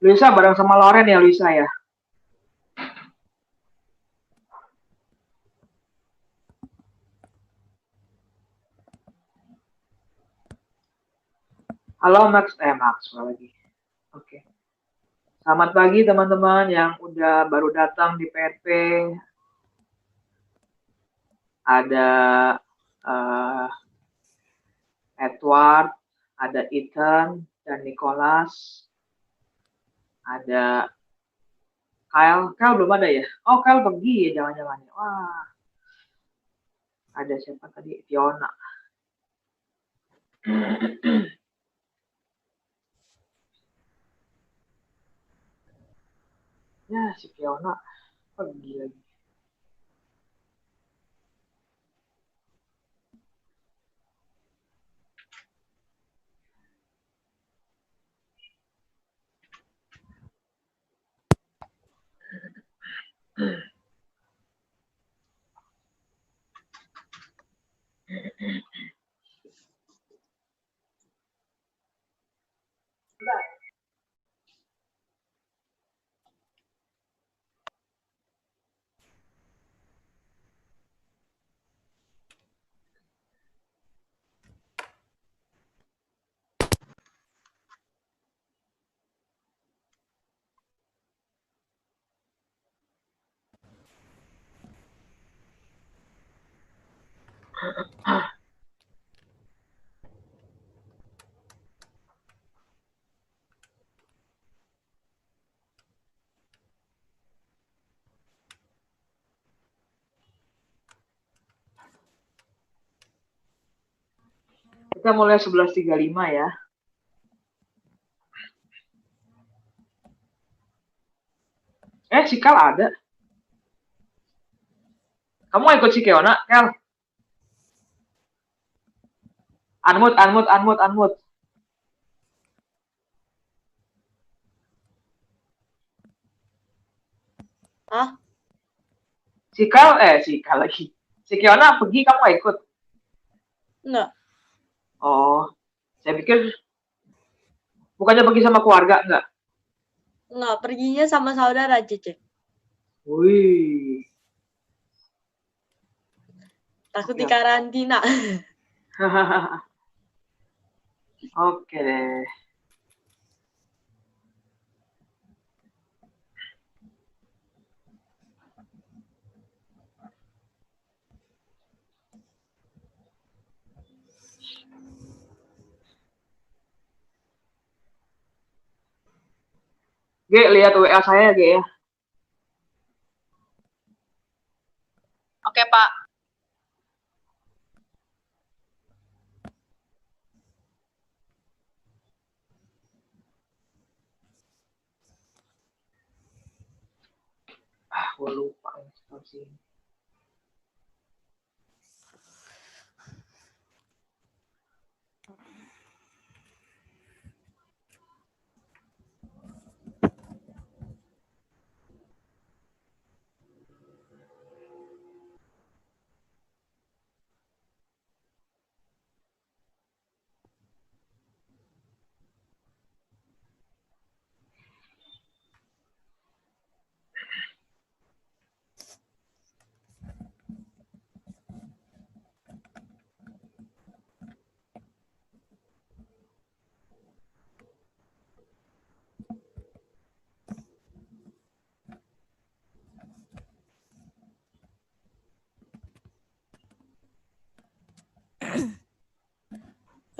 Luisa bareng sama Loren ya, Luisa ya? Halo Max, lagi. Oke. Selamat pagi teman-teman yang udah baru datang di PRP. Ada Edward, ada Ethan, dan Nicholas. Ada Kyle belum ada ya? Oh, Kyle pergi ya jangan-jangan. Wah. Ada siapa tadi? Fiona. Ya, si Fiona pergi lagi. Kita mulai 11.35 ya. Si Kal ada. Kamu ikut si Fiona, Kal? Unmute. Hah? Si Kal lagi. Si Fiona pergi, kamu gak ikut? Enggak. Oh, saya pikir bukannya pergi sama keluarga, enggak? Enggak, perginya sama saudara, Cece. Wih. Takut di karantina. Oke deh. G, lihat WA saya, G ya. Oke, Pak. Gue lupa sih.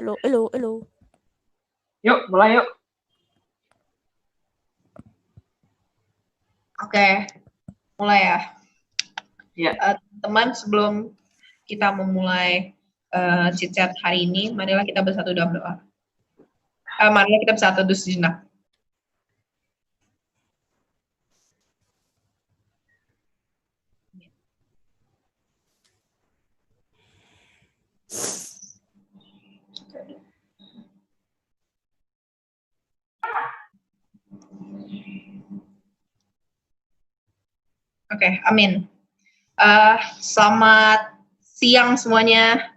Halo. Yuk, mulai yuk. Oke, mulai ya. Ya. Teman, sebelum kita memulai chit-chat hari ini, marilah kita bersatu dalam doa. Marilah kita bersatu sejenak. Oke, amin. Selamat siang semuanya.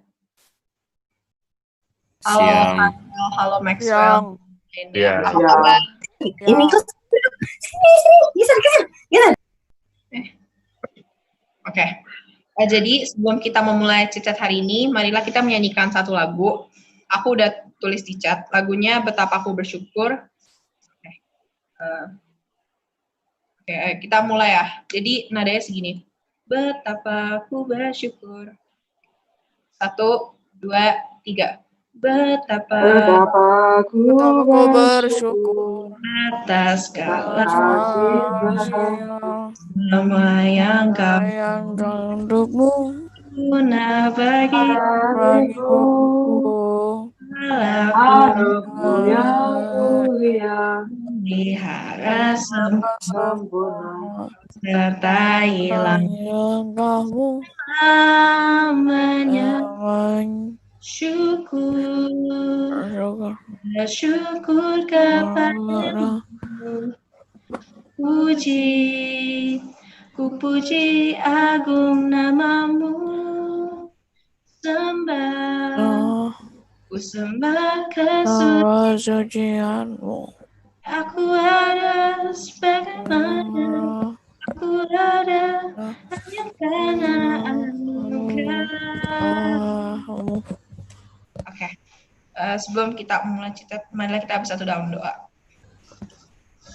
Halo Maxwell. Siang. Apa kabar? Ini Oke. Jadi sebelum kita memulai chit chat hari ini, marilah kita menyanyikan satu lagu. Aku udah tulis di chat. Lagunya Betapa Aku Bersyukur. Oke, kita mulai ya. Jadi nadanya segini. Betapa aku bersyukur. 1, 2, 3. Betapa aku Aku bersyukur atas segala kasih semua yang kau yang untukmu guna bagiku. Harapu yang mulia melihara sempurna sertailah kamu namanya syukur kepadamu. Ku puji agung namamu, sembah, ku sembah kesucianmu. Aku ada sebagaimana, aku ada hanya karena anugerah. Oke, sebelum kita mulai cerita, marilah kita bersatu dalam doa.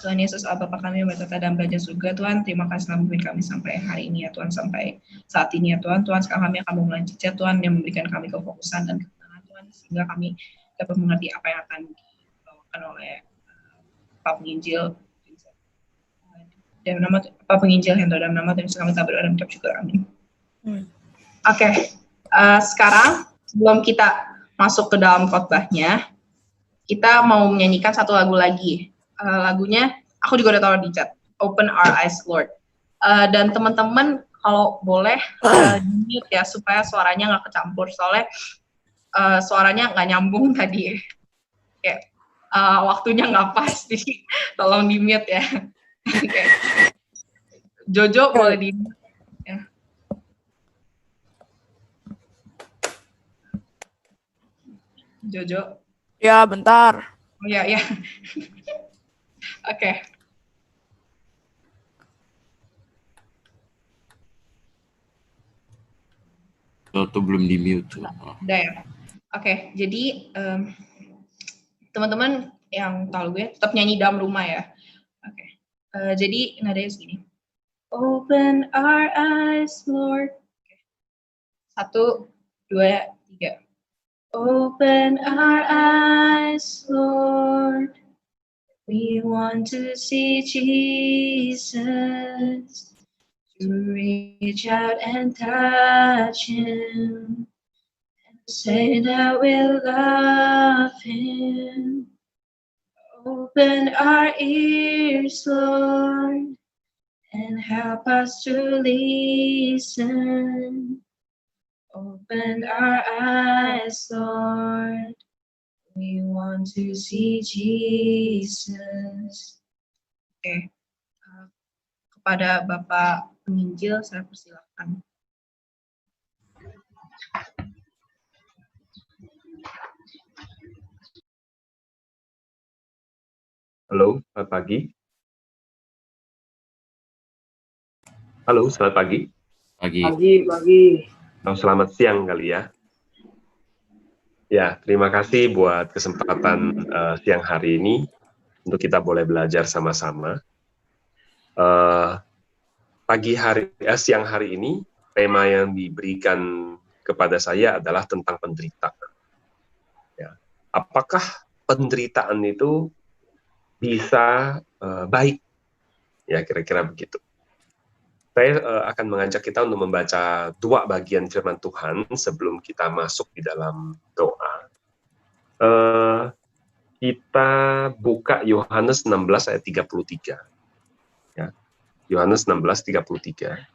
Tuhan Yesus, Allah Bapa kami yang berkata dalam belajar surga, Tuhan, terima kasih telah membimbing kami sampai hari ini ya Tuhan, sampai saat ini ya Tuhan. Tuhan, sekarang kami akan memulai cerita Tuhan yang memberikan kami kefokusan dan ketenangan Tuhan, sehingga kami dapat mengerti apa yang akan dibawakan oleh Pak Penginjil. Dan nama Pak Penginjil Hendro, dalam nama Tuhan Yesus kami tak berdoa dan mengucap syukur, amin. Oke, sekarang sebelum kita masuk ke dalam khotbahnya, kita mau menyanyikan satu lagu lagi. Lagunya aku juga udah taruh di chat, Open Our Eyes Lord. Dan teman-teman kalau boleh di-mute ya supaya suaranya nggak kecampur, soalnya suaranya nggak nyambung tadi, kayak waktunya nggak pas, jadi tolong di-mute ya. Okay. Jojo boleh di-mute ya. Jojo. Ya, bentar. Oh ya, ya. Oke. Atau belum di mute. Udah ya. Oke, jadi teman-teman yang tahu gue tetap nyanyi dalam rumah ya. Oke. Jadi nadanya segini. Open our eyes, Lord. 1, 2, 3. Open our eyes, Lord. We want to see Jesus, to reach out and touch him, and say that we love him. Open our ears, Lord, and help us to listen. Open our eyes, Lord. We want to see Jesus. Oke, kepada Bapak Penginjil saya persilakan. Halo, selamat pagi. Halo, selamat pagi. Pagi. Oh, selamat siang kali ya. Ya, terima kasih buat kesempatan siang hari ini untuk kita boleh belajar sama-sama. Siang hari ini tema yang diberikan kepada saya adalah tentang penderitaan. Ya. Apakah penderitaan itu bisa baik? Ya, kira-kira begitu. Saya akan mengajak kita untuk membaca 2 bagian firman Tuhan sebelum kita masuk di dalam doa. Kita buka Yohanes 16 ayat 33. Ya. Yohanes 16, 33.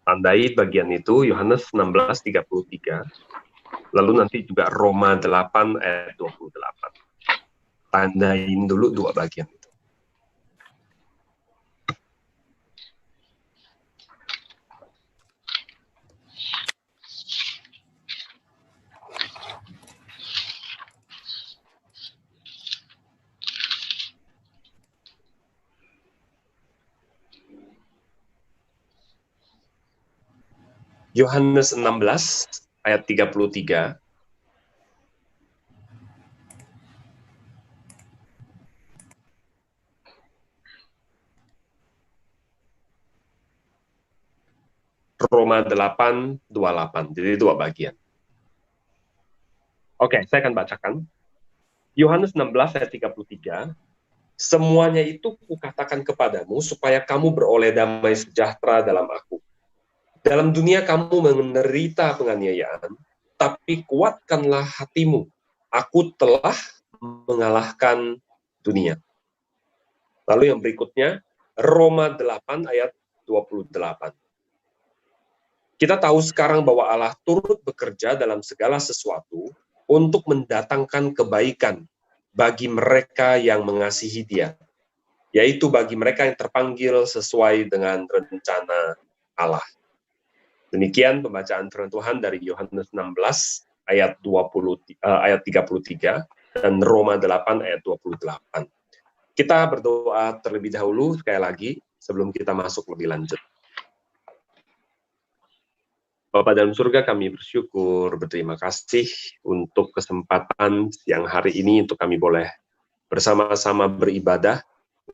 Tandai bagian itu Yohanes 16:33. Lalu nanti juga Roma 8 ayat 28. Tandain dulu 2 bagian itu. Yohanes 16 ayat 33. Roma 8:28. Jadi 2 bagian. Oke, saya akan bacakan. Yohanes 16 ayat 33. Semuanya itu kukatakan kepadamu supaya kamu beroleh damai sejahtera dalam aku. Dalam dunia kamu menderita penganiayaan, tapi kuatkanlah hatimu. Aku telah mengalahkan dunia. Lalu yang berikutnya, Roma 8 ayat 28. Kita tahu sekarang bahwa Allah turut bekerja dalam segala sesuatu untuk mendatangkan kebaikan bagi mereka yang mengasihi Dia, yaitu bagi mereka yang terpanggil sesuai dengan rencana Allah. Demikian pembacaan firman Tuhan dari Yohanes 16 ayat 33 dan Roma 8 ayat 28. Kita berdoa terlebih dahulu sekali lagi sebelum kita masuk lebih lanjut. Bapa dalam surga, kami bersyukur, berterima kasih untuk kesempatan siang hari ini untuk kami boleh bersama-sama beribadah,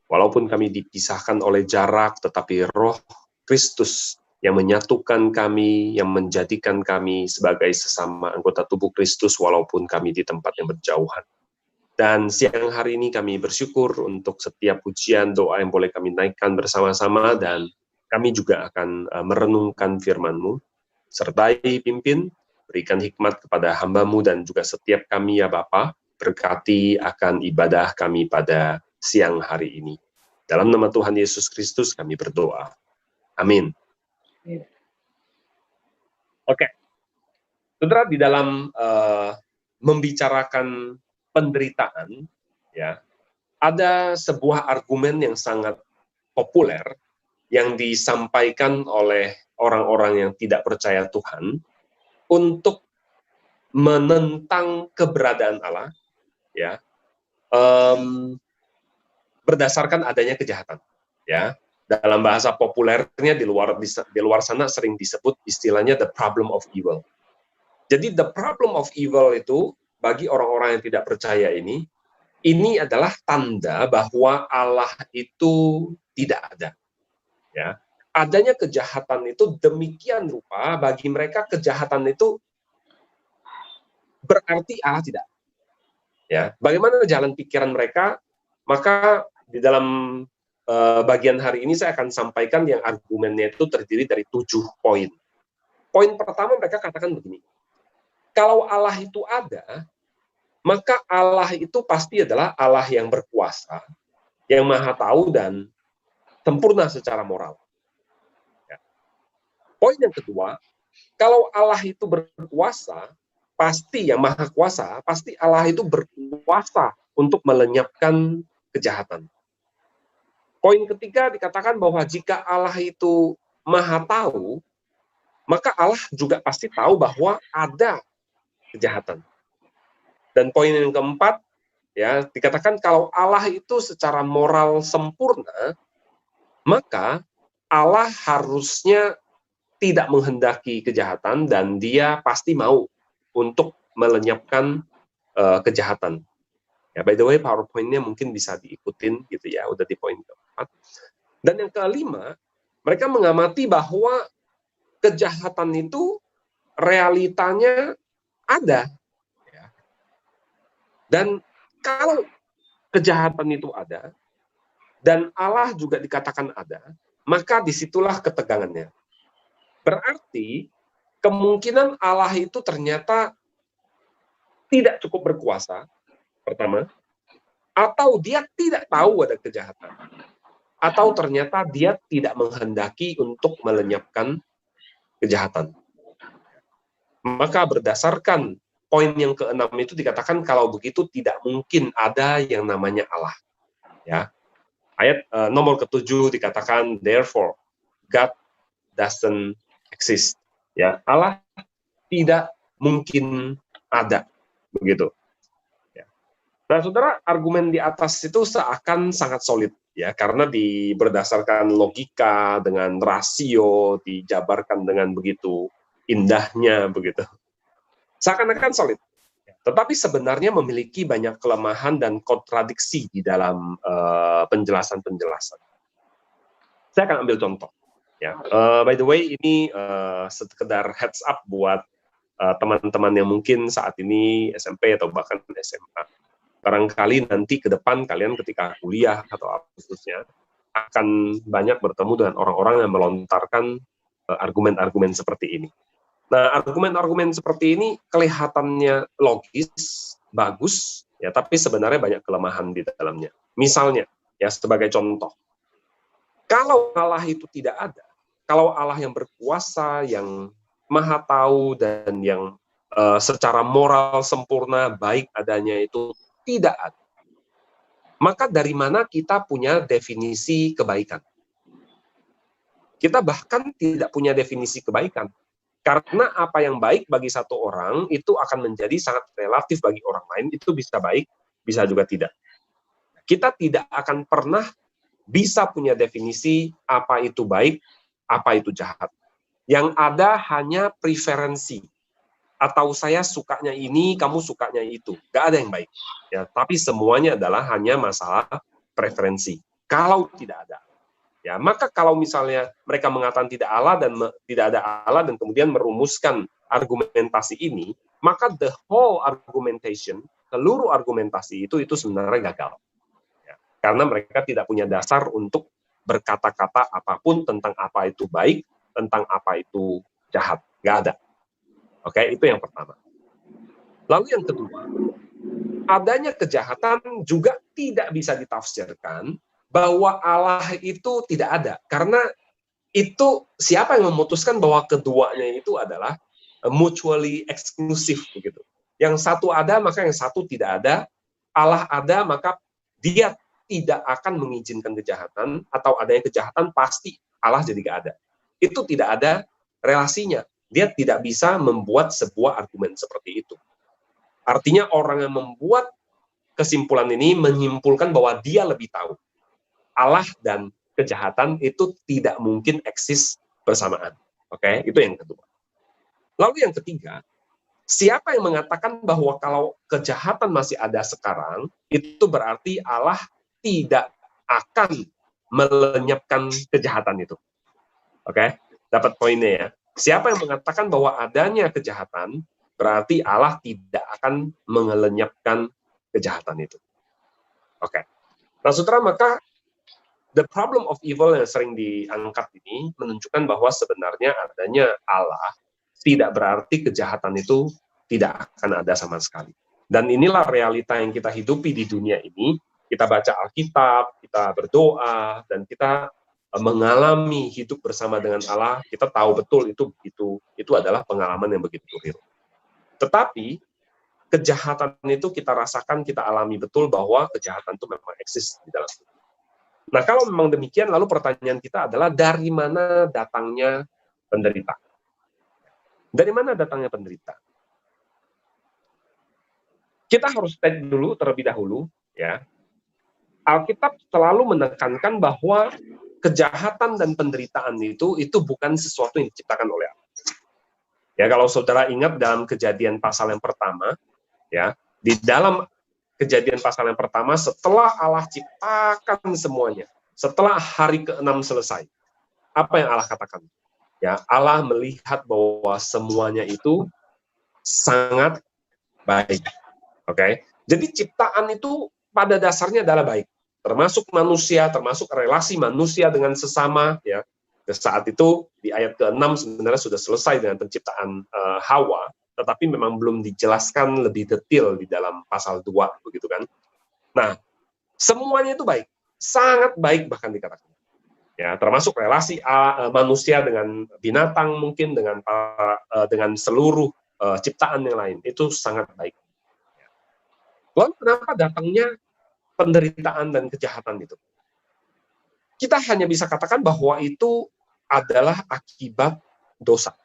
walaupun kami dipisahkan oleh jarak, tetapi Roh Kristus yang menyatukan kami, yang menjadikan kami sebagai sesama anggota tubuh Kristus, walaupun kami di tempat yang berjauhan. Dan siang hari ini kami bersyukur untuk setiap pujian, doa yang boleh kami naikkan bersama-sama, dan kami juga akan merenungkan firman-Mu. Sertai, pimpin, berikan hikmat kepada hamba-Mu dan juga setiap kami ya Bapa, berkati akan ibadah kami pada siang hari ini. Dalam nama Tuhan Yesus Kristus kami berdoa. Amin. Oke. Saudara, di dalam membicarakan penderitaan, ya, ada sebuah argumen yang sangat populer yang disampaikan oleh orang-orang yang tidak percaya Tuhan untuk menentang keberadaan Allah, ya, berdasarkan adanya kejahatan, ya. Dalam bahasa populernya di luar sana sering disebut istilahnya the problem of evil. Jadi the problem of evil itu bagi orang-orang yang tidak percaya ini adalah tanda bahwa Allah itu tidak ada, ya. Adanya kejahatan itu demikian rupa bagi mereka kejahatan itu berarti Allah tidak. Ya, bagaimana jalan pikiran mereka? Maka di dalam bagian hari ini saya akan sampaikan yang argumennya itu terdiri dari 7 poin. Poin pertama mereka katakan begini. Kalau Allah itu ada, maka Allah itu pasti adalah Allah yang berkuasa, yang maha tahu dan sempurna secara moral. Poin yang kedua, kalau Allah itu berkuasa, pasti yang maha kuasa, pasti Allah itu berkuasa untuk melenyapkan kejahatan. Poin ketiga dikatakan bahwa jika Allah itu maha tahu, maka Allah juga pasti tahu bahwa ada kejahatan. Dan poin yang keempat, ya, dikatakan kalau Allah itu secara moral sempurna, maka Allah harusnya tidak menghendaki kejahatan dan Dia pasti mau untuk melenyapkan kejahatan. Ya, by the way, PowerPoint-nya mungkin bisa diikutin gitu ya, udah di poin keempat. Dan yang kelima, mereka mengamati bahwa kejahatan itu realitanya ada. Ya. Dan kalau kejahatan itu ada, dan Allah juga dikatakan ada, maka disitulah ketegangannya. Berarti kemungkinan Allah itu ternyata tidak cukup berkuasa, pertama, atau Dia tidak tahu ada kejahatan, atau ternyata Dia tidak menghendaki untuk melenyapkan kejahatan. Maka berdasarkan poin yang keenam itu dikatakan kalau begitu tidak mungkin ada yang namanya Allah. Ya, ayat nomor ke-7 dikatakan therefore God doesn't exist. Ya, Allah tidak mungkin ada, begitu. Ya. Nah, saudara, argumen di atas itu seakan sangat solid, ya, karena berdasarkan logika dengan rasio dijabarkan dengan begitu indahnya begitu. Seakan-akan solid. Tetapi sebenarnya memiliki banyak kelemahan dan kontradiksi di dalam penjelasan-penjelasan. Saya akan ambil contoh. Ya, by the way, ini sekedar heads up buat teman-teman yang mungkin saat ini SMP atau bahkan SMA. Barangkali nanti ke depan kalian ketika kuliah atau apa khususnya akan banyak bertemu dengan orang-orang yang melontarkan argumen-argumen seperti ini. Nah, argumen-argumen seperti ini kelihatannya logis, bagus, ya, tapi sebenarnya banyak kelemahan di dalamnya. Misalnya, ya sebagai contoh, kalau Allah itu tidak ada, kalau Allah yang berkuasa, yang maha tahu, dan yang secara moral sempurna, baik adanya itu tidak ada, maka dari mana kita punya definisi kebaikan? Kita bahkan tidak punya definisi kebaikan. Karena apa yang baik bagi satu orang itu akan menjadi sangat relatif bagi orang lain, itu bisa baik, bisa juga tidak. Kita tidak akan pernah bisa punya definisi apa itu baik, apa itu jahat. Yang ada hanya preferensi. Atau saya sukanya ini, kamu sukanya itu. Gak ada yang baik. Ya, tapi semuanya adalah hanya masalah preferensi. Kalau tidak ada. Ya, maka kalau misalnya mereka mengatakan tidak ada Allah dan kemudian merumuskan argumentasi ini, maka the whole argumentation, seluruh argumentasi itu sebenarnya gagal. Ya, karena mereka tidak punya dasar untuk berkata-kata apapun tentang apa itu baik, tentang apa itu jahat. Nggak ada. Oke, itu yang pertama. Lalu yang kedua, adanya kejahatan juga tidak bisa ditafsirkan bahwa Allah itu tidak ada. Karena itu siapa yang memutuskan bahwa keduanya itu adalah mutually exclusive begitu. Yang satu ada, maka yang satu tidak ada. Allah ada, maka dia tidak akan mengizinkan kejahatan, atau adanya kejahatan pasti Allah jadi nggak ada. Itu tidak ada relasinya. Dia tidak bisa membuat sebuah argumen seperti itu. Artinya orang yang membuat kesimpulan ini menyimpulkan bahwa dia lebih tahu. Allah dan kejahatan itu tidak mungkin eksis bersamaan. Oke, itu yang kedua. Lalu yang ketiga, siapa yang mengatakan bahwa kalau kejahatan masih ada sekarang, itu berarti Allah tidak akan melenyapkan kejahatan itu. Oke, dapat poinnya ya. Siapa yang mengatakan bahwa adanya kejahatan, berarti Allah tidak akan melenyapkan kejahatan itu. Oke. Nah, saudara, maka the problem of evil yang sering diangkat ini menunjukkan bahwa sebenarnya adanya Allah tidak berarti kejahatan itu tidak akan ada sama sekali. Dan inilah realita yang kita hidupi di dunia ini. Kita baca Alkitab, kita berdoa, dan kita mengalami hidup bersama dengan Allah. Kita tahu betul itu adalah pengalaman yang begitu real. Tetapi kejahatan itu kita rasakan, kita alami betul bahwa kejahatan itu memang eksis di dalam hidup. Nah, kalau memang demikian, lalu pertanyaan kita adalah dari mana datangnya penderita? Dari mana datangnya penderita? Kita harus take dulu terlebih dahulu, ya. Alkitab selalu menekankan bahwa kejahatan dan penderitaan itu bukan sesuatu yang diciptakan oleh Allah. Ya, kalau saudara ingat dalam Kejadian pasal yang pertama, ya, di dalam Kejadian pasal yang pertama, setelah Allah ciptakan semuanya, setelah hari ke-6 selesai, apa yang Allah katakan? Ya, Allah melihat bahwa semuanya itu sangat baik. Oke? Jadi ciptaan itu pada dasarnya adalah baik, termasuk manusia, termasuk relasi manusia dengan sesama. Ya, saat itu di ayat ke-6 sebenarnya sudah selesai dengan penciptaan Hawa. Tetapi memang belum dijelaskan lebih detail di dalam pasal 2, begitu kan. Nah, semuanya itu baik, sangat baik bahkan dikatakan. Ya, termasuk relasi manusia dengan binatang mungkin, dengan seluruh ciptaan yang lain, itu sangat baik. Lalu kenapa datangnya penderitaan dan kejahatan itu? Kita hanya bisa katakan bahwa itu adalah akibat dosa.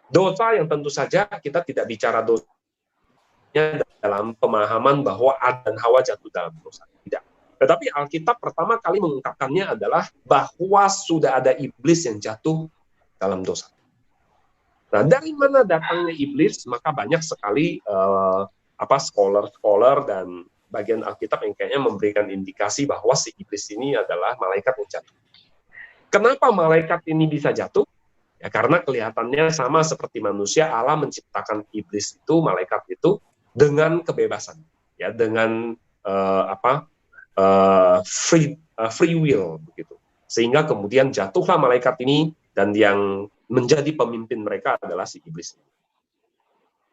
Dosa yang tentu saja kita tidak bicara dosanya dalam pemahaman bahwa Adam dan Hawa jatuh dalam dosa. Tidak. Tetapi Alkitab pertama kali mengungkapkannya adalah bahwa sudah ada iblis yang jatuh dalam dosa. Nah, dari mana datangnya iblis? Maka banyak sekali scholar-scholar dan bagian Alkitab yang kayaknya memberikan indikasi bahwa si iblis ini adalah malaikat yang jatuh. Kenapa malaikat ini bisa jatuh? Ya karena kelihatannya sama seperti manusia, Allah menciptakan iblis itu, malaikat itu dengan kebebasan, ya dengan free will begitu. Sehingga kemudian jatuhlah malaikat ini dan yang menjadi pemimpin mereka adalah si iblis.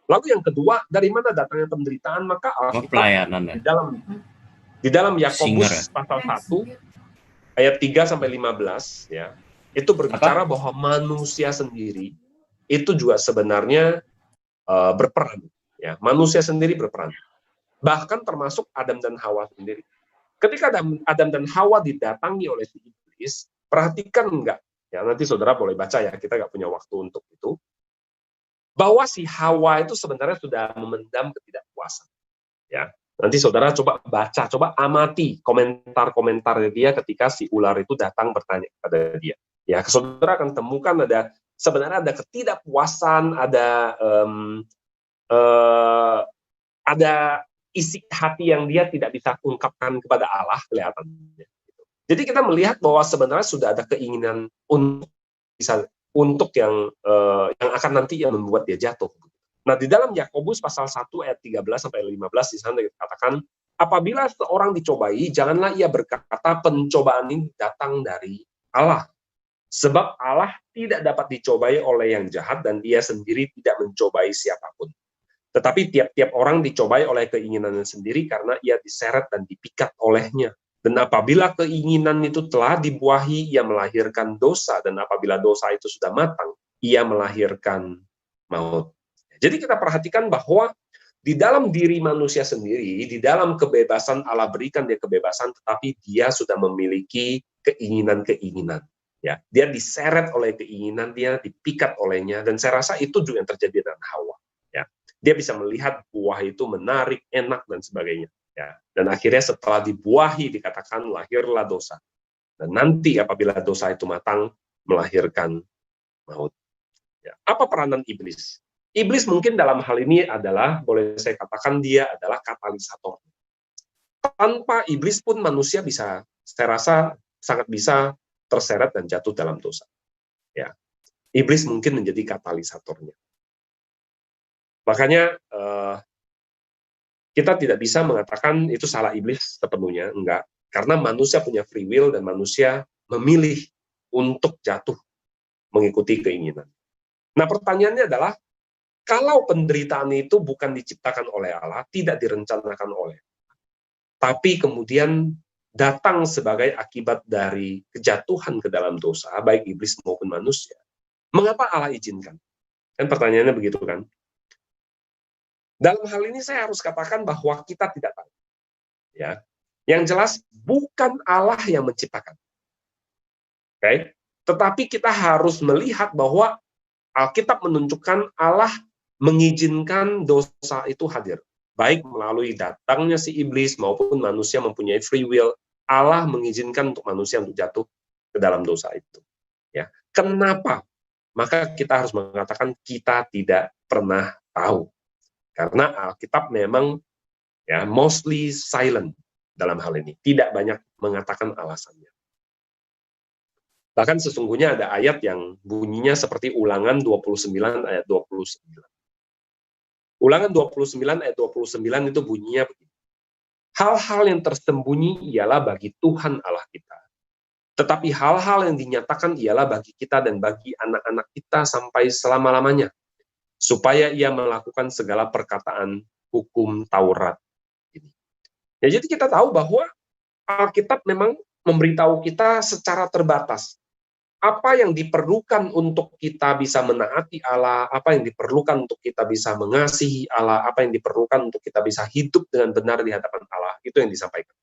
Lalu yang kedua, dari mana datangnya penderitaan? Maka Alkitab di dalam Yakobus pasal 1 ayat 3 sampai 15 ya, itu berbicara bahwa manusia sendiri itu juga sebenarnya berperan ya. Manusia sendiri berperan. Bahkan termasuk Adam dan Hawa sendiri. Ketika Adam dan Hawa didatangi oleh si iblis, perhatikan enggak? Ya, nanti saudara boleh baca ya, kita nggak punya waktu untuk itu. Bahwa si Hawa itu sebenarnya sudah memendam ketidakpuasan. Ya, nanti saudara coba baca, coba amati komentar-komentar dia ketika si ular itu datang bertanya kepada dia. Ya, saudara akan temukan sebenarnya ada ketidakpuasan, ada isi hati yang dia tidak bisa ungkapkan kepada Allah kelihatannya. Jadi kita melihat bahwa sebenarnya sudah ada keinginan untuk yang akan nanti yang membuat dia jatuh. Nah, di dalam Yakobus pasal 1 ayat 13 sampai 15 di sana dikatakan, apabila seorang dicobai, janganlah ia berkata pencobaan ini datang dari Allah. Sebab Allah tidak dapat dicobai oleh yang jahat dan dia sendiri tidak mencobai siapapun. Tetapi tiap-tiap orang dicobai oleh keinginannya sendiri karena ia diseret dan dipikat olehnya. Dan apabila keinginan itu telah dibuahi, ia melahirkan dosa. Dan apabila dosa itu sudah matang, ia melahirkan maut. Jadi kita perhatikan bahwa di dalam diri manusia sendiri, di dalam kebebasan Allah berikan dia kebebasan, tetapi dia sudah memiliki keinginan-keinginan. Ya, dia diseret oleh keinginan, dia dipikat olehnya, dan saya rasa itu juga yang terjadi dengan Hawa. Ya, dia bisa melihat buah itu menarik, enak dan sebagainya. Ya, dan akhirnya setelah dibuahi dikatakan lahirlah dosa. Dan nanti apabila dosa itu matang, melahirkan maut. Ya, apa peranan iblis? Iblis mungkin dalam hal ini adalah, boleh saya katakan dia adalah katalisator. Tanpa iblis pun manusia bisa, saya rasa sangat bisa terseret dan jatuh dalam dosa. Ya, iblis mungkin menjadi katalisatornya. Makanya kita tidak bisa mengatakan itu salah iblis sepenuhnya, enggak. Karena manusia punya free will dan manusia memilih untuk jatuh mengikuti keinginan. Nah, pertanyaannya adalah, kalau penderitaan itu bukan diciptakan oleh Allah, tidak direncanakan oleh Allah, tapi kemudian datang sebagai akibat dari kejatuhan ke dalam dosa, baik iblis maupun manusia, mengapa Allah izinkan? Kan pertanyaannya begitu kan? Dalam hal ini saya harus katakan bahwa kita tidak tahu. Ya, yang jelas bukan Allah yang menciptakan. Oke? Tetapi kita harus melihat bahwa Alkitab menunjukkan Allah mengizinkan dosa itu hadir. Baik melalui datangnya si iblis maupun manusia mempunyai free will, Allah mengizinkan untuk manusia untuk jatuh ke dalam dosa itu. Ya, kenapa? Maka kita harus mengatakan kita tidak pernah tahu. Karena Alkitab memang ya mostly silent dalam hal ini, tidak banyak mengatakan alasannya. Bahkan sesungguhnya ada ayat yang bunyinya seperti Ulangan 29 ayat 29. Ulangan 29 ayat 29 itu bunyinya begini. Hal-hal yang tersembunyi ialah bagi Tuhan Allah kita. Tetapi hal-hal yang dinyatakan ialah bagi kita dan bagi anak-anak kita sampai selama-lamanya. Supaya ia melakukan segala perkataan hukum Taurat ini. Ya, jadi kita tahu bahwa Alkitab memang memberitahu kita secara terbatas apa yang diperlukan untuk kita bisa menaati Allah, apa yang diperlukan untuk kita bisa mengasihi Allah, apa yang diperlukan untuk kita bisa hidup dengan benar di hadapan Allah, itu yang disampaikan.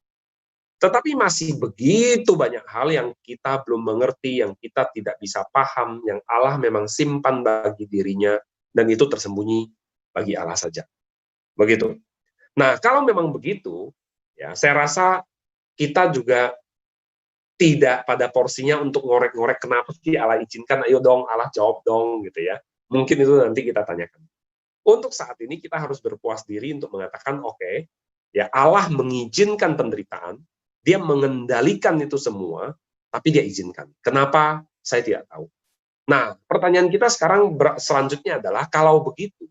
Tetapi masih begitu banyak hal yang kita belum mengerti, yang kita tidak bisa paham, yang Allah memang simpan bagi dirinya, dan itu tersembunyi bagi Allah saja. Begitu. Nah, kalau memang begitu, ya saya rasa kita juga tidak pada porsinya untuk ngorek-ngorek kenapa sih Allah izinkan, ayo dong Allah jawab dong gitu ya. Mungkin itu nanti kita tanyakan. Untuk saat ini kita harus berpuas diri untuk mengatakan, oke, ya Allah mengizinkan penderitaan, dia mengendalikan itu semua, tapi dia izinkan. Kenapa? Saya tidak tahu. Nah, pertanyaan kita sekarang selanjutnya adalah, kalau begitu,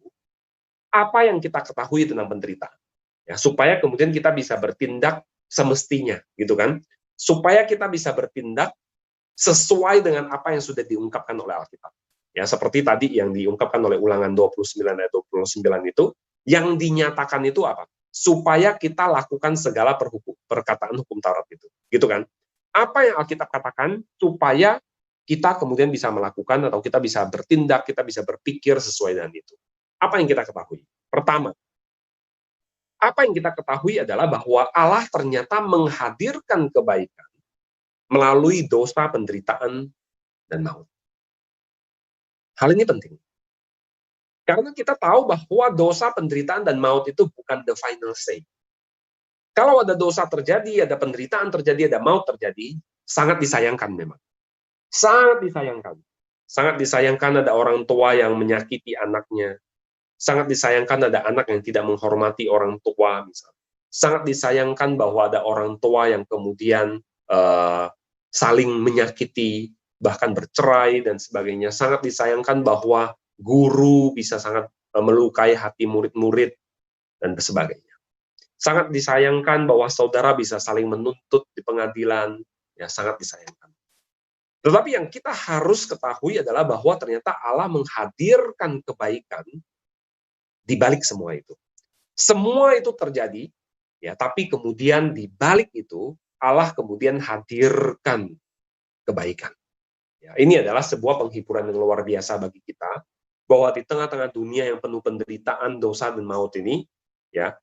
apa yang kita ketahui tentang penderitaan? Ya, supaya kemudian kita bisa bertindak semestinya, gitu kan? Supaya kita bisa bertindak sesuai dengan apa yang sudah diungkapkan oleh Alkitab. Ya, seperti tadi yang diungkapkan oleh Ulangan 29 ayat 29 itu, yang dinyatakan itu apa? Supaya kita lakukan segala perkataan hukum Taurat itu. Gitu kan? Apa yang Alkitab katakan supaya kita kemudian bisa melakukan atau kita bisa bertindak, kita bisa berpikir sesuai dengan itu. Apa yang kita ketahui? Pertama, apa yang kita ketahui adalah bahwa Allah ternyata menghadirkan kebaikan melalui dosa, penderitaan, dan maut. Hal ini penting. Karena kita tahu bahwa dosa, penderitaan, dan maut itu bukan the final say. Kalau ada dosa terjadi, ada penderitaan terjadi, ada maut terjadi, sangat disayangkan memang. Sangat disayangkan. Sangat disayangkan ada orang tua yang menyakiti anaknya. Sangat disayangkan ada anak yang tidak menghormati orang tua, misalnya. Sangat disayangkan bahwa ada orang tua yang kemudian saling menyakiti, bahkan bercerai, dan sebagainya. Sangat disayangkan bahwa guru bisa sangat melukai hati murid-murid, dan sebagainya. Sangat disayangkan bahwa saudara bisa saling menuntut di pengadilan, ya sangat disayangkan. Tetapi yang kita harus ketahui adalah bahwa ternyata Allah menghadirkan kebaikan di balik semua itu. Semua itu terjadi, ya, tapi kemudian di balik itu Allah kemudian hadirkan kebaikan. Ya, ini adalah sebuah penghiburan yang luar biasa bagi kita, bahwa di tengah-tengah dunia yang penuh penderitaan, dosa, dan maut ini, ya,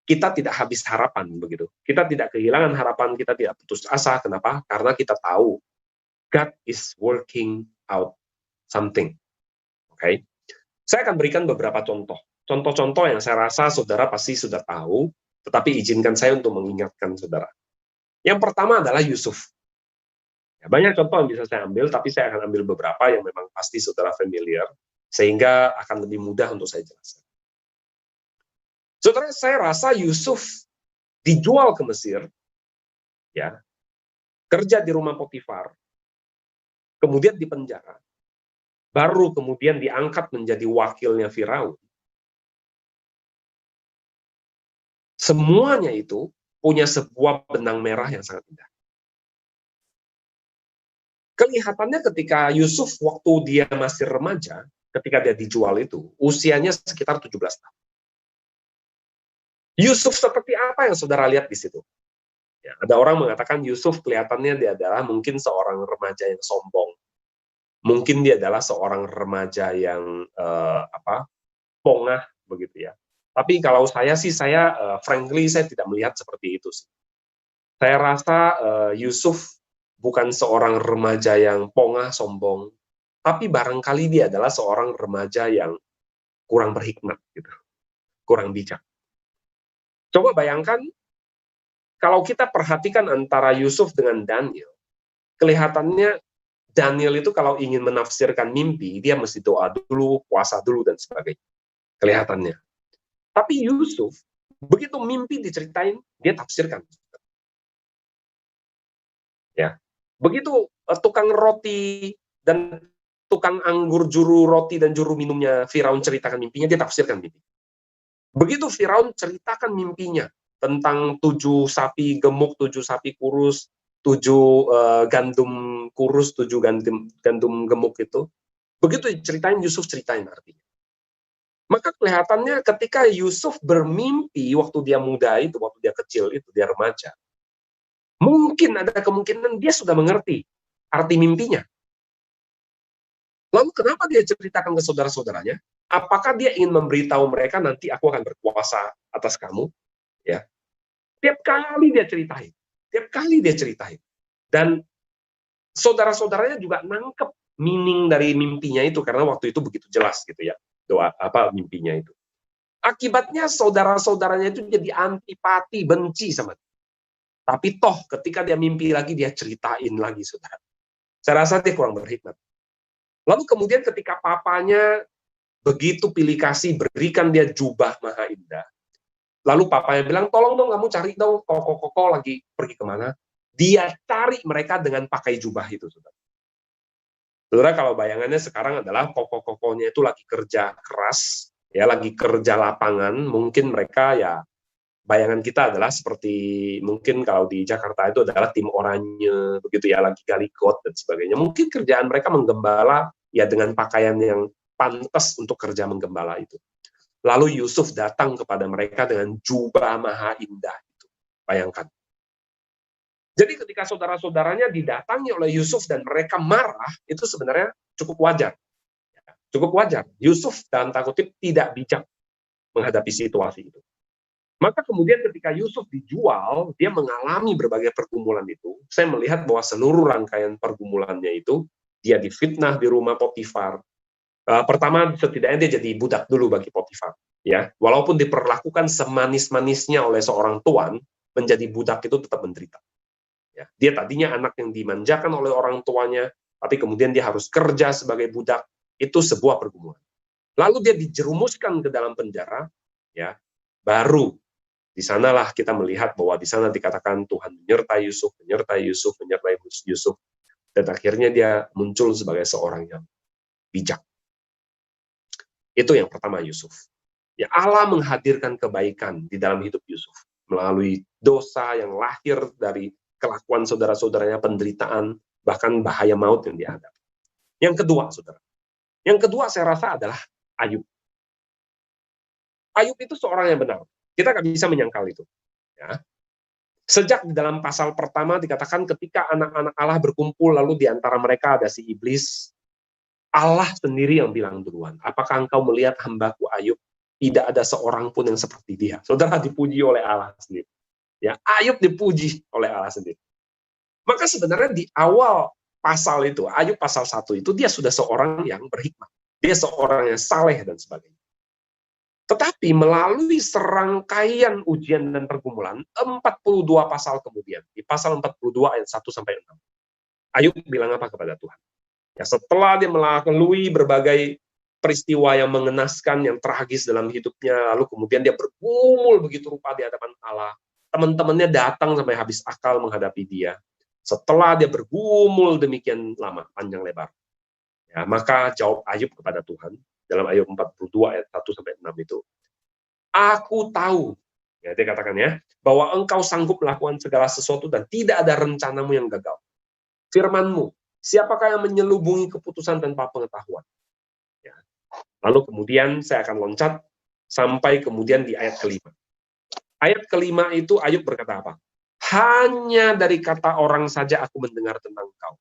kita tidak habis harapan begitu. Kita tidak kehilangan harapan, kita tidak putus asa. Kenapa? Karena kita tahu God is working out something. Oke. Saya akan berikan beberapa contoh. Contoh-contoh yang saya rasa saudara pasti sudah tahu, tetapi izinkan saya untuk mengingatkan saudara. Yang pertama adalah Yusuf. Ya, banyak contoh yang bisa saya ambil, tapi saya akan ambil beberapa yang memang pasti saudara familiar, sehingga akan lebih mudah untuk saya jelaskan. Saudara, saya rasa Yusuf dijual ke Mesir, ya, kerja di rumah Potifar, kemudian dipenjara, baru kemudian diangkat menjadi wakilnya Firaun. Semuanya itu punya sebuah benang merah yang sangat indah. Kelihatannya ketika Yusuf waktu dia masih remaja, ketika dia dijual itu, usianya sekitar 17 tahun. Yusuf seperti apa yang saudara lihat di situ? Ya, ada orang mengatakan Yusuf kelihatannya dia adalah mungkin seorang remaja yang sombong. Mungkin dia adalah seorang remaja yang pongah begitu ya. Tapi kalau saya sih, frankly saya tidak melihat seperti itu sih. Saya rasa Yusuf bukan seorang remaja yang pongah, sombong, tapi barangkali dia adalah seorang remaja yang kurang berhikmat, gitu, kurang bijak. Coba bayangkan, kalau kita perhatikan antara Yusuf dengan Daniel, kelihatannya Daniel itu kalau ingin menafsirkan mimpi, dia mesti doa dulu, puasa dulu, dan sebagainya. Kelihatannya. Tapi Yusuf, begitu mimpi diceritain, dia tafsirkan. Ya, begitu tukang roti dan tukang anggur, juru roti dan juru minumnya Firaun ceritakan mimpinya, dia tafsirkan mimpi. Begitu Firaun ceritakan mimpinya tentang 7 sapi gemuk, 7 sapi kurus, 7 gandum kurus, 7 gandum gemuk itu, begitu ceritain, Yusuf ceritain artinya. Maka kelihatannya ketika Yusuf bermimpi waktu dia muda itu, waktu dia kecil itu, dia remaja, mungkin ada kemungkinan dia sudah mengerti arti mimpinya. Lalu kenapa dia ceritakan ke saudara-saudaranya? Apakah dia ingin memberitahu mereka nanti aku akan berkuasa atas kamu? Ya, tiap kali dia ceritain, dan saudara-saudaranya juga nangkep meaning dari mimpinya itu karena waktu itu begitu jelas gitu ya, doa mimpinya itu. Akibatnya saudara-saudaranya itu jadi antipati, benci sama dia. Tapi toh ketika dia mimpi lagi, dia ceritain lagi, saudara. Saya rasa dia kurang berhikmat. Lalu kemudian ketika papanya begitu pilih kasih, berikan dia jubah maha indah. Lalu papanya bilang, tolong dong kamu cari dong koko lagi pergi kemana. Dia cari mereka dengan pakai jubah itu, saudara. Saudara, kalau bayangannya sekarang adalah koko-kokonya itu lagi kerja keras, ya lagi kerja lapangan, mungkin mereka ya, bayangan kita adalah seperti, mungkin kalau di Jakarta itu adalah tim oranye, begitu ya, lagi gali got dan sebagainya. Mungkin kerjaan mereka menggembala, ya dengan pakaian yang pantas untuk kerja menggembala itu. Lalu Yusuf datang kepada mereka dengan jubah maha indah itu. Bayangkan. Jadi ketika saudara-saudaranya didatangi oleh Yusuf dan mereka marah, itu sebenarnya cukup wajar. Cukup wajar. Yusuf dalam tanda kutip tidak bijak menghadapi situasi itu. Maka kemudian ketika Yusuf dijual, dia mengalami berbagai pergumulan itu. Saya melihat bahwa seluruh rangkaian pergumulannya itu, dia difitnah di rumah Potifar. Pertama, setidaknya dia jadi budak dulu bagi Potifar. Ya, walaupun diperlakukan semanis-manisnya oleh seorang tuan, menjadi budak itu tetap menderita. Ya, dia tadinya anak yang dimanjakan oleh orang tuanya, tapi kemudian dia harus kerja sebagai budak. Itu sebuah pergumulan. Lalu dia dijerumuskan ke dalam penjara. Ya, baru di sanalah kita melihat bahwa di sana dikatakan Tuhan menyertai Yusuf, menyertai Yusuf, menyertai Yusuf, dan akhirnya dia muncul sebagai seorang yang bijak. Itu yang pertama, Yusuf. Ya, Allah menghadirkan kebaikan di dalam hidup Yusuf melalui dosa yang lahir dari kelakuan saudara-saudaranya, penderitaan, bahkan bahaya maut yang dihadapi. Yang kedua, saudara. Yang kedua saya rasa adalah Ayub. Ayub itu seorang yang benar. Kita nggak bisa menyangkal itu. Ya. Sejak di dalam pasal pertama dikatakan ketika anak-anak Allah berkumpul, lalu di antara mereka ada si iblis, Allah sendiri yang bilang duluan, apakah engkau melihat hambaku Ayub? Tidak ada seorang pun yang seperti dia. Saudara, dipuji oleh Allah sendiri. Ya, Ayub dipuji oleh Allah sendiri. Maka sebenarnya di awal pasal itu, Ayub pasal 1 itu, dia sudah seorang yang berhikmah. Dia seorang yang saleh dan sebagainya. Tetapi melalui serangkaian ujian dan pergumulan, 42 pasal kemudian, di pasal 42 ayat 1-6, Ayub bilang apa kepada Tuhan? Ya, setelah dia melalui berbagai peristiwa yang mengenaskan, yang tragis dalam hidupnya, lalu kemudian dia bergumul begitu rupa di hadapan Allah. Teman-temannya datang sampai habis akal menghadapi dia. Setelah dia bergumul demikian lama, panjang lebar, ya, maka jawab Ayub kepada Tuhan dalam Ayub 42 ayat 1-6 itu. Aku tahu, ya, dia katakan ya, bahwa engkau sanggup melakukan segala sesuatu dan tidak ada rencanamu yang gagal. Firman-Mu, siapakah yang menyelubungi keputusan tanpa pengetahuan? Ya. Lalu kemudian saya akan loncat sampai kemudian di ayat kelima. Ayat kelima itu Ayub berkata apa? Hanya dari kata orang saja aku mendengar tentang engkau,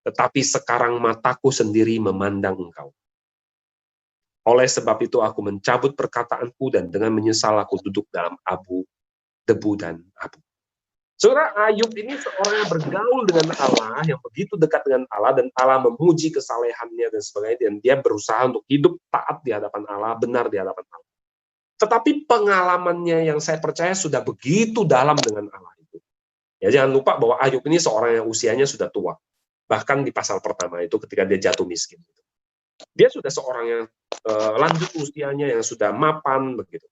tetapi sekarang mataku sendiri memandang engkau. Oleh sebab itu aku mencabut perkataanku dan dengan menyesal aku duduk dalam abu, debu dan abu. Saudara, Ayub ini seorang yang bergaul dengan Allah, yang begitu dekat dengan Allah, dan Allah memuji kesalehannya dan sebagainya, dan dia berusaha untuk hidup taat di hadapan Allah, benar di hadapan Allah. Tetapi pengalamannya yang saya percaya sudah begitu dalam dengan Allah itu. Ya, jangan lupa bahwa Ayub ini seorang yang usianya sudah tua. Bahkan di pasal pertama itu ketika dia jatuh miskin. Dia sudah seorang yang lanjut usianya, yang sudah mapan, begitu.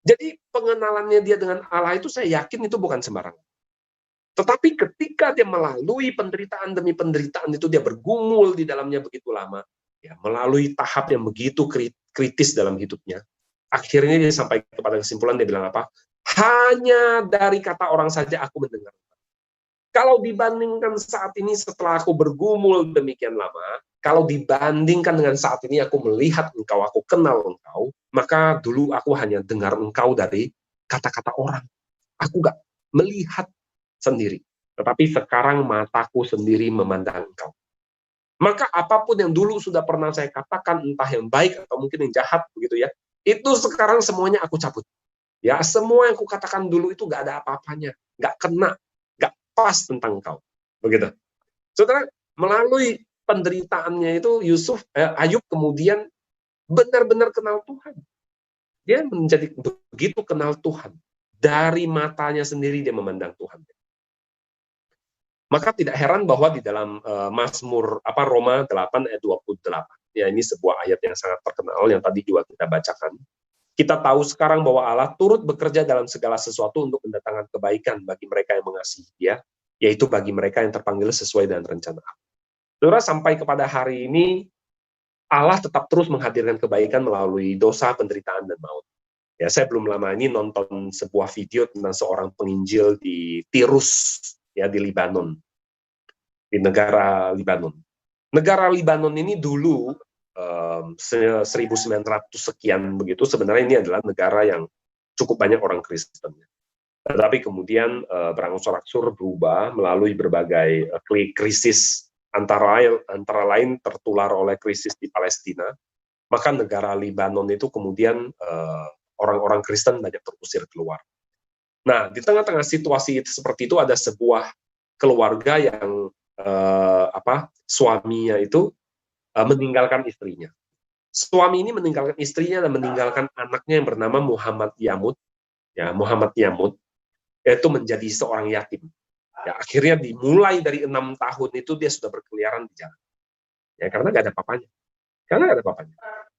Jadi pengenalannya dia dengan Allah itu saya yakin itu bukan sembarangan. Tetapi ketika dia melalui penderitaan demi penderitaan itu, dia bergumul di dalamnya begitu lama, ya, melalui tahap yang begitu kritis dalam hidupnya, akhirnya dia sampai kepada kesimpulan, dia bilang apa? Hanya dari kata orang saja aku mendengar. Kalau dibandingkan saat ini setelah aku bergumul demikian lama, kalau dibandingkan dengan saat ini aku melihat engkau, aku kenal engkau, maka dulu aku hanya dengar engkau dari kata-kata orang. Aku gak melihat sendiri. Tetapi sekarang mataku sendiri memandang engkau. Maka apapun yang dulu sudah pernah saya katakan, entah yang baik atau mungkin yang jahat, begitu ya, itu sekarang semuanya aku cabut. Ya, semua yang aku katakan dulu itu gak ada apa-apanya, gak kena, gak pas tentang engkau. Begitu. Saudara, melalui penderitaannya itu Ayub kemudian benar-benar kenal Tuhan. Dia menjadi begitu kenal Tuhan. Dari matanya sendiri dia memandang Tuhan. Maka tidak heran bahwa di dalam Mazmur Roma 8 ayat 28 ya ini sebuah ayat yang sangat terkenal yang tadi juga kita bacakan. Kita tahu sekarang bahwa Allah turut bekerja dalam segala sesuatu untuk mendatangkan kebaikan bagi mereka yang mengasihi Dia, yaitu bagi mereka yang terpanggil sesuai dengan rencana Allah. Saudara, sampai kepada hari ini, Allah tetap terus menghadirkan kebaikan melalui dosa, penderitaan, dan maut. Ya, saya belum lama ini nonton sebuah video tentang seorang penginjil di Tirus, ya, di Libanon, di negara Libanon. Negara Libanon ini dulu 1900 sekian begitu, sebenarnya ini adalah negara yang cukup banyak orang Kristen. Tetapi kemudian berangsur-angsur berubah melalui berbagai krisis, antara lain tertular oleh krisis di Palestina, maka negara Libanon itu kemudian orang-orang Kristen banyak terusir keluar. Nah, di tengah-tengah situasi seperti itu ada sebuah keluarga yang suaminya itu meninggalkan istrinya. Suami ini meninggalkan istrinya dan meninggalkan anaknya yang bernama Muhammad Yamud, ya, Muhammad Yamud, yaitu menjadi seorang yatim. Ya, akhirnya dimulai dari 6 tahun itu dia sudah berkeliaran di jalan. Ya, karena nggak ada papanya.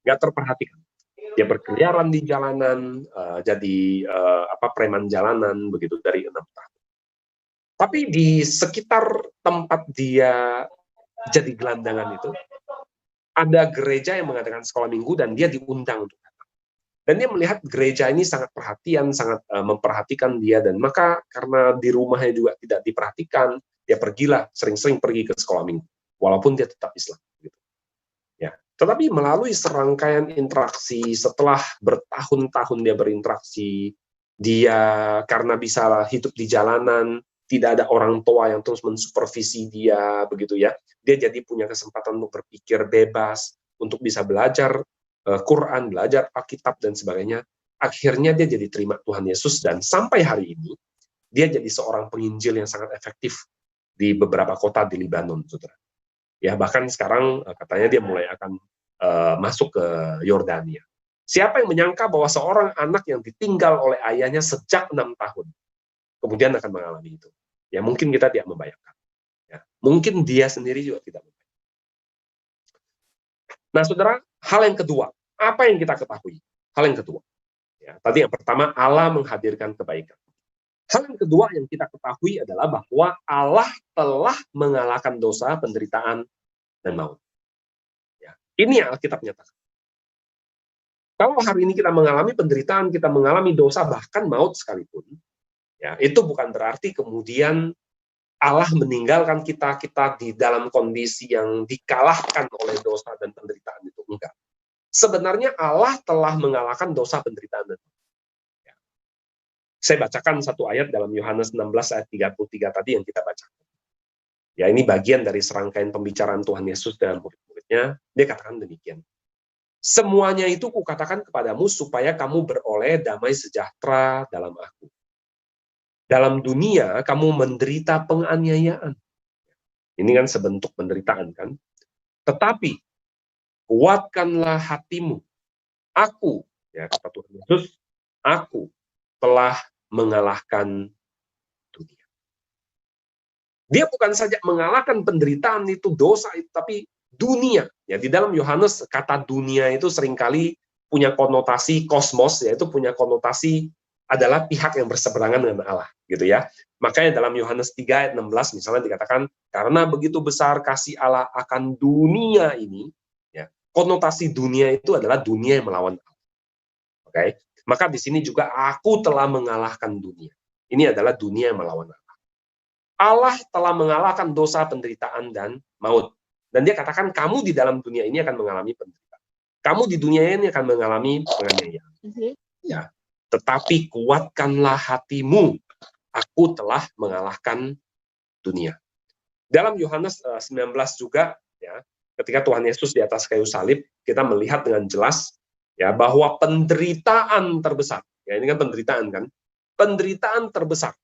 Nggak terperhatikan. Dia berkeliaran di jalanan, jadi preman jalanan begitu dari 6 tahun. Tapi di sekitar tempat dia jadi gelandangan itu, ada gereja yang mengadakan sekolah minggu dan dia diundang untuk datang. Dan dia melihat gereja ini sangat perhatian, sangat memperhatikan dia, dan maka karena di rumahnya juga tidak diperhatikan, dia pergilah, sering-sering pergi ke sekolah minggu, walaupun dia tetap Islam. Gitu. Ya. Tetapi melalui serangkaian interaksi, setelah bertahun-tahun dia berinteraksi, dia karena bisa hidup di jalanan, tidak ada orang tua yang terus mensupervisi dia, begitu ya. Dia jadi punya kesempatan untuk berpikir bebas, untuk bisa belajar Quran, belajar Alkitab, dan sebagainya. Akhirnya dia jadi terima Tuhan Yesus, dan sampai hari ini, dia jadi seorang penginjil yang sangat efektif di beberapa kota di Libanon, saudara. Ya, bahkan sekarang katanya dia mulai akan masuk ke Yordania. Siapa yang menyangka bahwa seorang anak yang ditinggal oleh ayahnya sejak 6 tahun, kemudian akan mengalami itu. Ya, mungkin kita tidak membayangkan. Ya, mungkin dia sendiri juga tidak membayangkan. Nah, saudara, hal yang kedua, apa yang kita ketahui? Hal yang kedua. Ya, tadi yang pertama, Allah menghadirkan kebaikan. Hal yang kedua yang kita ketahui adalah bahwa Allah telah mengalahkan dosa, penderitaan, dan maut. Ya, ini yang Alkitab nyatakan. Kalau hari ini kita mengalami penderitaan, kita mengalami dosa, bahkan maut sekalipun, ya, itu bukan berarti kemudian Allah meninggalkan kita di dalam kondisi yang dikalahkan oleh dosa dan penderitaan itu. Enggak. Sebenarnya Allah telah mengalahkan dosa, penderitaan, dan ya. Saya bacakan satu ayat dalam Yohanes 16 ayat 33 tadi yang kita bacakan. Ya, ini bagian dari serangkaian pembicaraan Tuhan Yesus dengan murid-muridnya. Dia katakan demikian. Semuanya itu kukatakan kepadamu supaya kamu beroleh damai sejahtera dalam aku. Dalam dunia kamu menderita penganiayaan. Ini kan sebentuk penderitaan kan. Tetapi kuatkanlah hatimu. Aku, ya kata Tuhan Yesus, aku telah mengalahkan dunia. Dia bukan saja mengalahkan penderitaan itu, dosa itu, tapi dunia. Ya, di dalam Yohanes kata dunia itu seringkali punya konotasi kosmos, yaitu punya konotasi adalah pihak yang berseberangan dengan Allah, gitu ya. Makanya dalam Yohanes 3 ayat 16 misalnya dikatakan, karena begitu besar kasih Allah akan dunia ini, ya, konotasi dunia itu adalah dunia yang melawan Allah. Oke. Maka di sini juga aku telah mengalahkan dunia. Ini adalah dunia yang melawan Allah. Allah telah mengalahkan dosa, penderitaan, dan maut. Dan dia katakan, kamu di dalam dunia ini akan mengalami penderitaan. Kamu di dunia ini akan mengalami penganiayaan. Ya. Tetapi kuatkanlah hatimu, aku telah mengalahkan dunia. Dalam Yohanes 19 juga, ya, ketika Tuhan Yesus di atas kayu salib, kita melihat dengan jelas ya bahwa penderitaan terbesar, ya ini kan penderitaan terbesar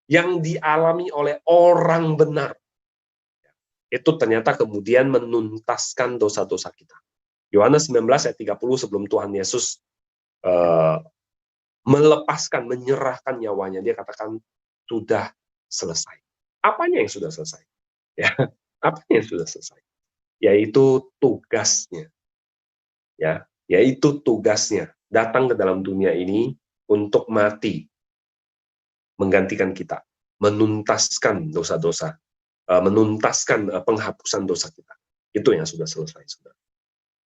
yang dialami oleh orang benar, itu ternyata kemudian menuntaskan dosa-dosa kita. Yohanes 19 ayat 30 sebelum Tuhan Yesus melepaskan, menyerahkan nyawanya, dia katakan sudah selesai. Apanya yang sudah selesai? Ya, apanya yang sudah selesai? Yaitu tugasnya. Ya, yaitu tugasnya datang ke dalam dunia ini untuk mati, menggantikan kita, menuntaskan dosa-dosa, menuntaskan penghapusan dosa kita. Itu yang sudah selesai, saudara.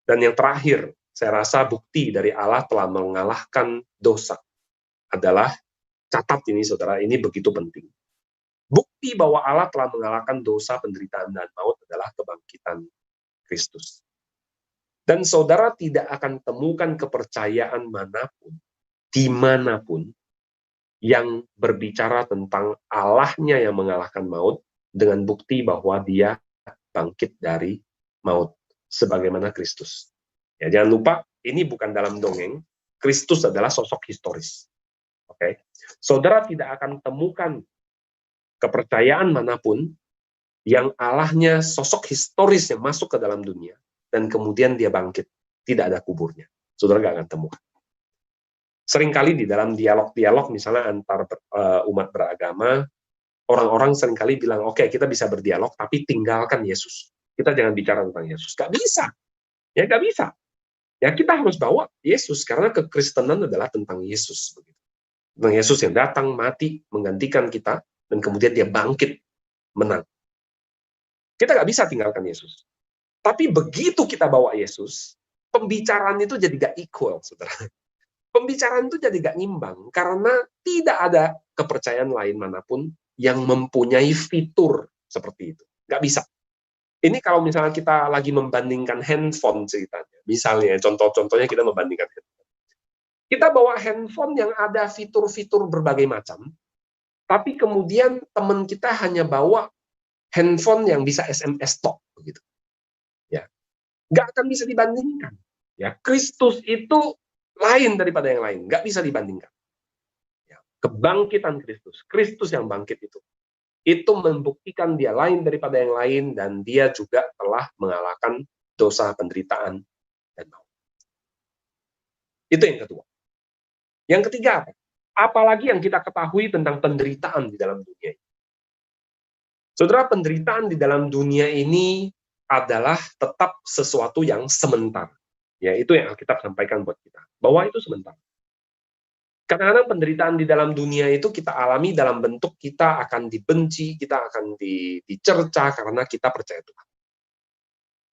Dan yang terakhir, saya rasa bukti dari Allah telah mengalahkan dosa adalah, catat ini saudara, ini begitu penting. Bukti bahwa Allah telah mengalahkan dosa, penderitaan, dan maut adalah kebangkitan Kristus. Dan saudara tidak akan temukan kepercayaan manapun, dimanapun, yang berbicara tentang Allahnya yang mengalahkan maut dengan bukti bahwa dia bangkit dari maut, sebagaimana Kristus. Ya, jangan lupa, ini bukan dalam dongeng, Kristus adalah sosok historis. Oke, saudara tidak akan temukan kepercayaan manapun yang Allahnya sosok historis yang masuk ke dalam dunia, dan kemudian dia bangkit, tidak ada kuburnya. Saudara nggak akan temukan. Seringkali di dalam dialog-dialog misalnya antar umat beragama, orang-orang seringkali bilang, oke, kita bisa berdialog, tapi tinggalkan Yesus. Kita jangan bicara tentang Yesus. Nggak bisa. Ya, nggak bisa. Ya, kita harus bawa Yesus, karena kekristenan adalah tentang Yesus. Tentang Yesus yang datang, mati, menggantikan kita, dan kemudian dia bangkit, menang. Kita nggak bisa tinggalkan Yesus. Tapi begitu kita bawa Yesus, pembicaraan itu jadi nggak equal, saudara. Pembicaraan itu jadi nggak nyimbang, karena tidak ada kepercayaan lain manapun yang mempunyai fitur seperti itu. Nggak bisa. Ini kalau misalnya kita lagi membandingkan handphone ceritanya, misalnya contohnya kita membandingkan handphone. Kita bawa handphone yang ada fitur-fitur berbagai macam, tapi kemudian teman kita hanya bawa handphone yang bisa SMS tok, begitu. Ya, nggak akan bisa dibandingkan. Ya, Kristus itu lain daripada yang lain, nggak bisa dibandingkan. Ya, kebangkitan Kristus yang bangkit itu membuktikan dia lain daripada yang lain, dan dia juga telah mengalahkan dosa, penderitaan, dan maut. Itu yang kedua. Yang ketiga, apalagi yang kita ketahui tentang penderitaan di dalam dunia ini? Saudara, penderitaan di dalam dunia ini adalah tetap sesuatu yang sementara. Ya, itu yang Alkitab sampaikan buat kita, bahwa itu sementara. Kadang-kadang penderitaan di dalam dunia itu kita alami dalam bentuk kita akan dibenci, kita akan dicerca karena kita percaya Tuhan.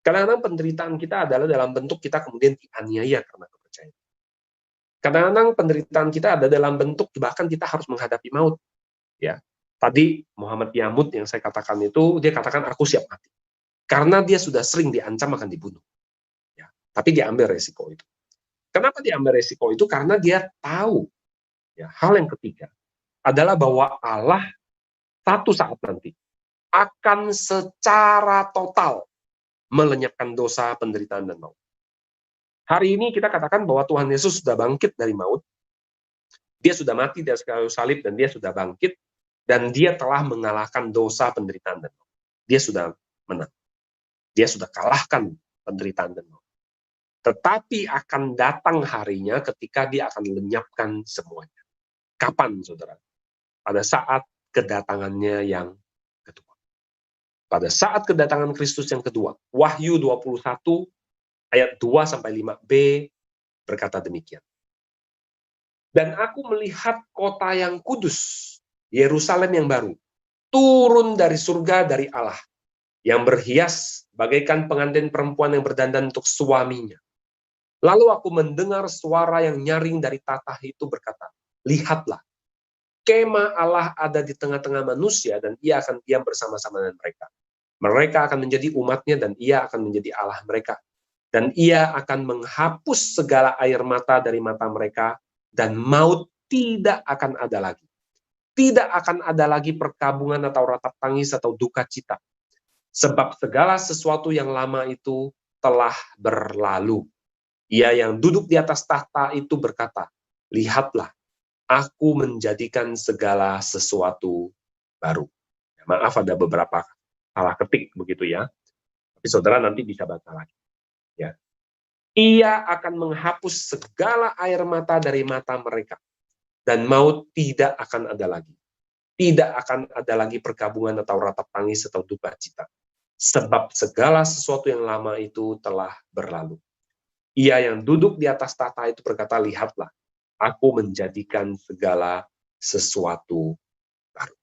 Kadang-kadang penderitaan kita adalah dalam bentuk kita kemudian dianiaya karena kepercayaan. Kadang-kadang penderitaan kita ada dalam bentuk bahkan kita harus menghadapi maut. Ya, tadi Muhammad Yamud yang saya katakan itu, dia katakan aku siap mati. Karena dia sudah sering diancam akan dibunuh. Ya, tapi dia ambil resiko itu. Kenapa dia ambil resiko itu? Karena dia tahu. Ya, hal yang ketiga adalah bahwa Allah satu saat nanti akan secara total melenyapkan dosa, penderitaan, dan maut. Hari ini kita katakan bahwa Tuhan Yesus sudah bangkit dari maut. Dia sudah mati di atas kayu salib dan dia sudah bangkit, dan dia telah mengalahkan dosa, penderitaan, dan maut. Dia sudah menang. Dia sudah kalahkan penderitaan dan maut. Tetapi akan datang harinya ketika dia akan lenyapkan semuanya. Kapan, saudara? Pada saat kedatangannya yang kedua. Pada saat kedatangan Kristus yang kedua. Wahyu 21 ayat 2-5b berkata demikian. Dan aku melihat kota yang kudus, Yerusalem yang baru, turun dari surga dari Allah, yang berhias bagaikan pengantin perempuan yang berdandan untuk suaminya. Lalu aku mendengar suara yang nyaring dari tatah itu berkata, lihatlah, kemah Allah ada di tengah-tengah manusia, dan ia akan diam bersama-sama dengan mereka. Mereka akan menjadi umatnya, dan ia akan menjadi Allah mereka. Dan ia akan menghapus segala air mata dari mata mereka, dan maut tidak akan ada lagi. Tidak akan ada lagi perkabungan atau ratap tangis atau duka cita. Sebab segala sesuatu yang lama itu telah berlalu. Ia yang duduk di atas tahta itu berkata, lihatlah, aku menjadikan segala sesuatu baru. Ya, maaf ada beberapa salah ketik begitu ya. Tapi saudara nanti bisa baca lagi. Ya. Ia akan menghapus segala air mata dari mata mereka. Dan maut tidak akan ada lagi. Tidak akan ada lagi perkabungan atau ratap tangis atau duka cita. Sebab segala sesuatu yang lama itu telah berlalu. Ia yang duduk di atas tahta itu berkata, lihatlah, aku menjadikan segala sesuatu baru.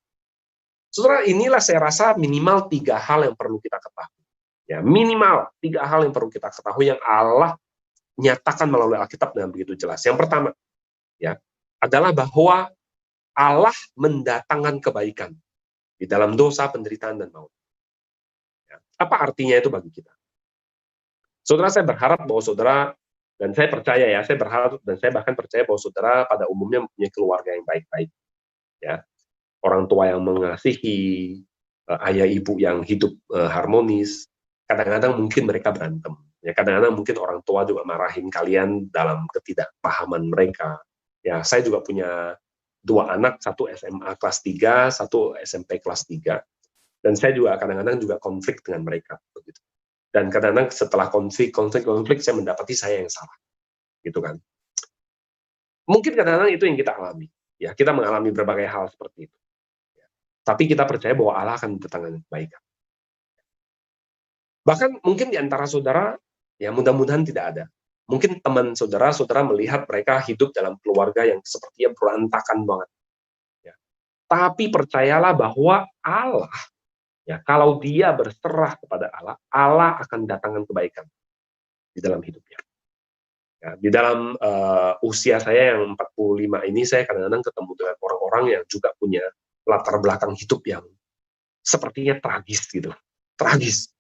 Saudara, inilah saya rasa minimal 3 hal yang perlu kita ketahui. Ya, minimal 3 hal yang perlu kita ketahui yang Allah nyatakan melalui Alkitab dengan begitu jelas. Yang pertama, ya, adalah bahwa Allah mendatangkan kebaikan di dalam dosa, penderitaan, dan maut. Ya, apa artinya itu bagi kita? Saudara, saya berharap bahwa saudara, dan saya percaya ya, saya berharap dan saya bahkan percaya bahwa saudara pada umumnya mempunyai keluarga yang baik-baik. Ya, orang tua yang mengasihi, ayah ibu yang hidup harmonis. Kadang-kadang mungkin mereka berantem. Ya, kadang-kadang mungkin orang tua juga marahin kalian dalam ketidakpahaman mereka. Ya, saya juga punya 2 anak, satu SMA kelas 3, satu SMP kelas 3. Dan saya juga kadang-kadang juga konflik dengan mereka begitu. Dan kadang-kadang setelah konflik saya mendapati saya yang salah. Gitu kan. Mungkin kadang-kadang itu yang kita alami. Ya, kita mengalami berbagai hal seperti itu. Ya. Tapi kita percaya bahwa Allah akan mendatangkan kebaikan. Bahkan mungkin di antara saudara, ya mudah-mudahan tidak ada. Mungkin teman saudara melihat mereka hidup dalam keluarga yang sepertinya berantakan banget. Ya. Tapi percayalah bahwa Allah, ya, kalau dia berserah kepada Allah, Allah akan datangkan kebaikan di dalam hidupnya. Ya, di dalam usia saya yang 45 ini, saya kadang-kadang ketemu dengan orang-orang yang juga punya latar belakang hidup yang sepertinya tragis gitu. Tragis.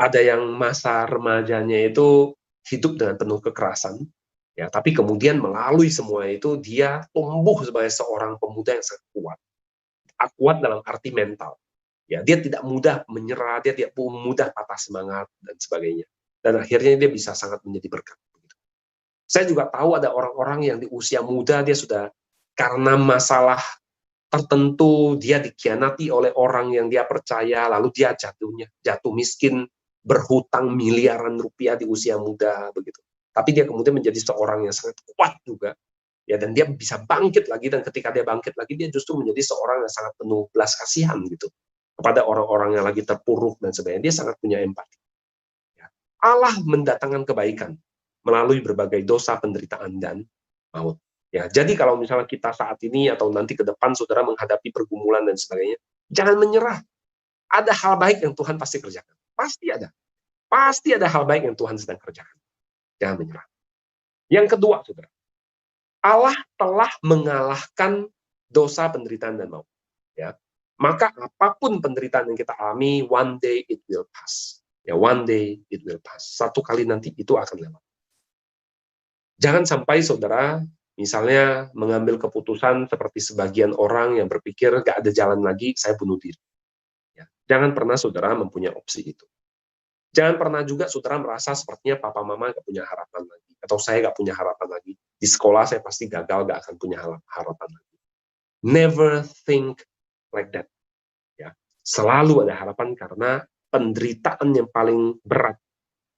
Ada yang masa remajanya itu hidup dengan penuh kekerasan, ya, tapi kemudian melalui semua itu dia tumbuh sebagai seorang pemuda yang sangat kuat. Kuat dalam arti mental. Ya, dia tidak mudah menyerah, dia tidak mudah patah semangat dan sebagainya. Dan akhirnya dia bisa sangat menjadi berkat. Saya juga tahu ada orang-orang yang di usia muda dia sudah karena masalah tertentu dia dikhianati oleh orang yang dia percaya, lalu dia jatuh miskin, berhutang miliaran rupiah di usia muda begitu. Tapi dia kemudian menjadi seorang yang sangat kuat juga. Ya, dan dia bisa bangkit lagi, dan ketika dia bangkit lagi dia justru menjadi seorang yang sangat penuh belas kasihan gitu kepada orang-orang yang lagi terpuruk dan sebagainya. Dia sangat punya empati. Ya. Allah mendatangkan kebaikan melalui berbagai dosa, penderitaan, dan maut. Ya, jadi kalau misalnya kita saat ini atau nanti ke depan saudara menghadapi pergumulan dan sebagainya, jangan menyerah. Ada hal baik yang Tuhan pasti kerjakan. Pasti ada. Pasti ada hal baik yang Tuhan sedang kerjakan. Jangan menyerah. Yang kedua, saudara, Allah telah mengalahkan dosa, penderitaan, dan maut. Ya. Maka apapun penderitaan yang kita alami, one day it will pass. Ya, one day it will pass. Satu kali nanti itu akan lewat. Jangan sampai saudara misalnya mengambil keputusan seperti sebagian orang yang berpikir gak ada jalan lagi, saya bunuh diri. Ya. Jangan pernah saudara mempunyai opsi itu. Jangan pernah juga saudara merasa sepertinya papa mama gak punya harapan lagi, atau saya gak punya harapan lagi. Di sekolah saya pasti gagal, gak akan punya harapan lagi. Never think like that. Ya. Selalu ada harapan karena penderitaan yang paling berat,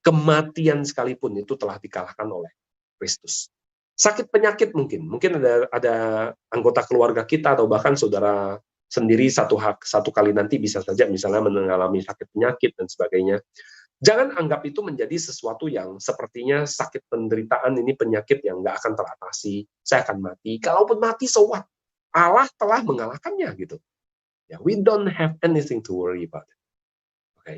kematian sekalipun itu telah dikalahkan oleh Kristus. Sakit penyakit mungkin ada anggota keluarga kita atau bahkan saudara sendiri satu kali nanti bisa saja misalnya mengalami sakit penyakit dan sebagainya. Jangan anggap itu menjadi sesuatu yang sepertinya sakit penderitaan ini penyakit yang nggak akan teratasi. Saya akan mati. Kalaupun mati, so what? Allah telah mengalahkannya gitu. Ya, we don't have anything to worry about it. Okay.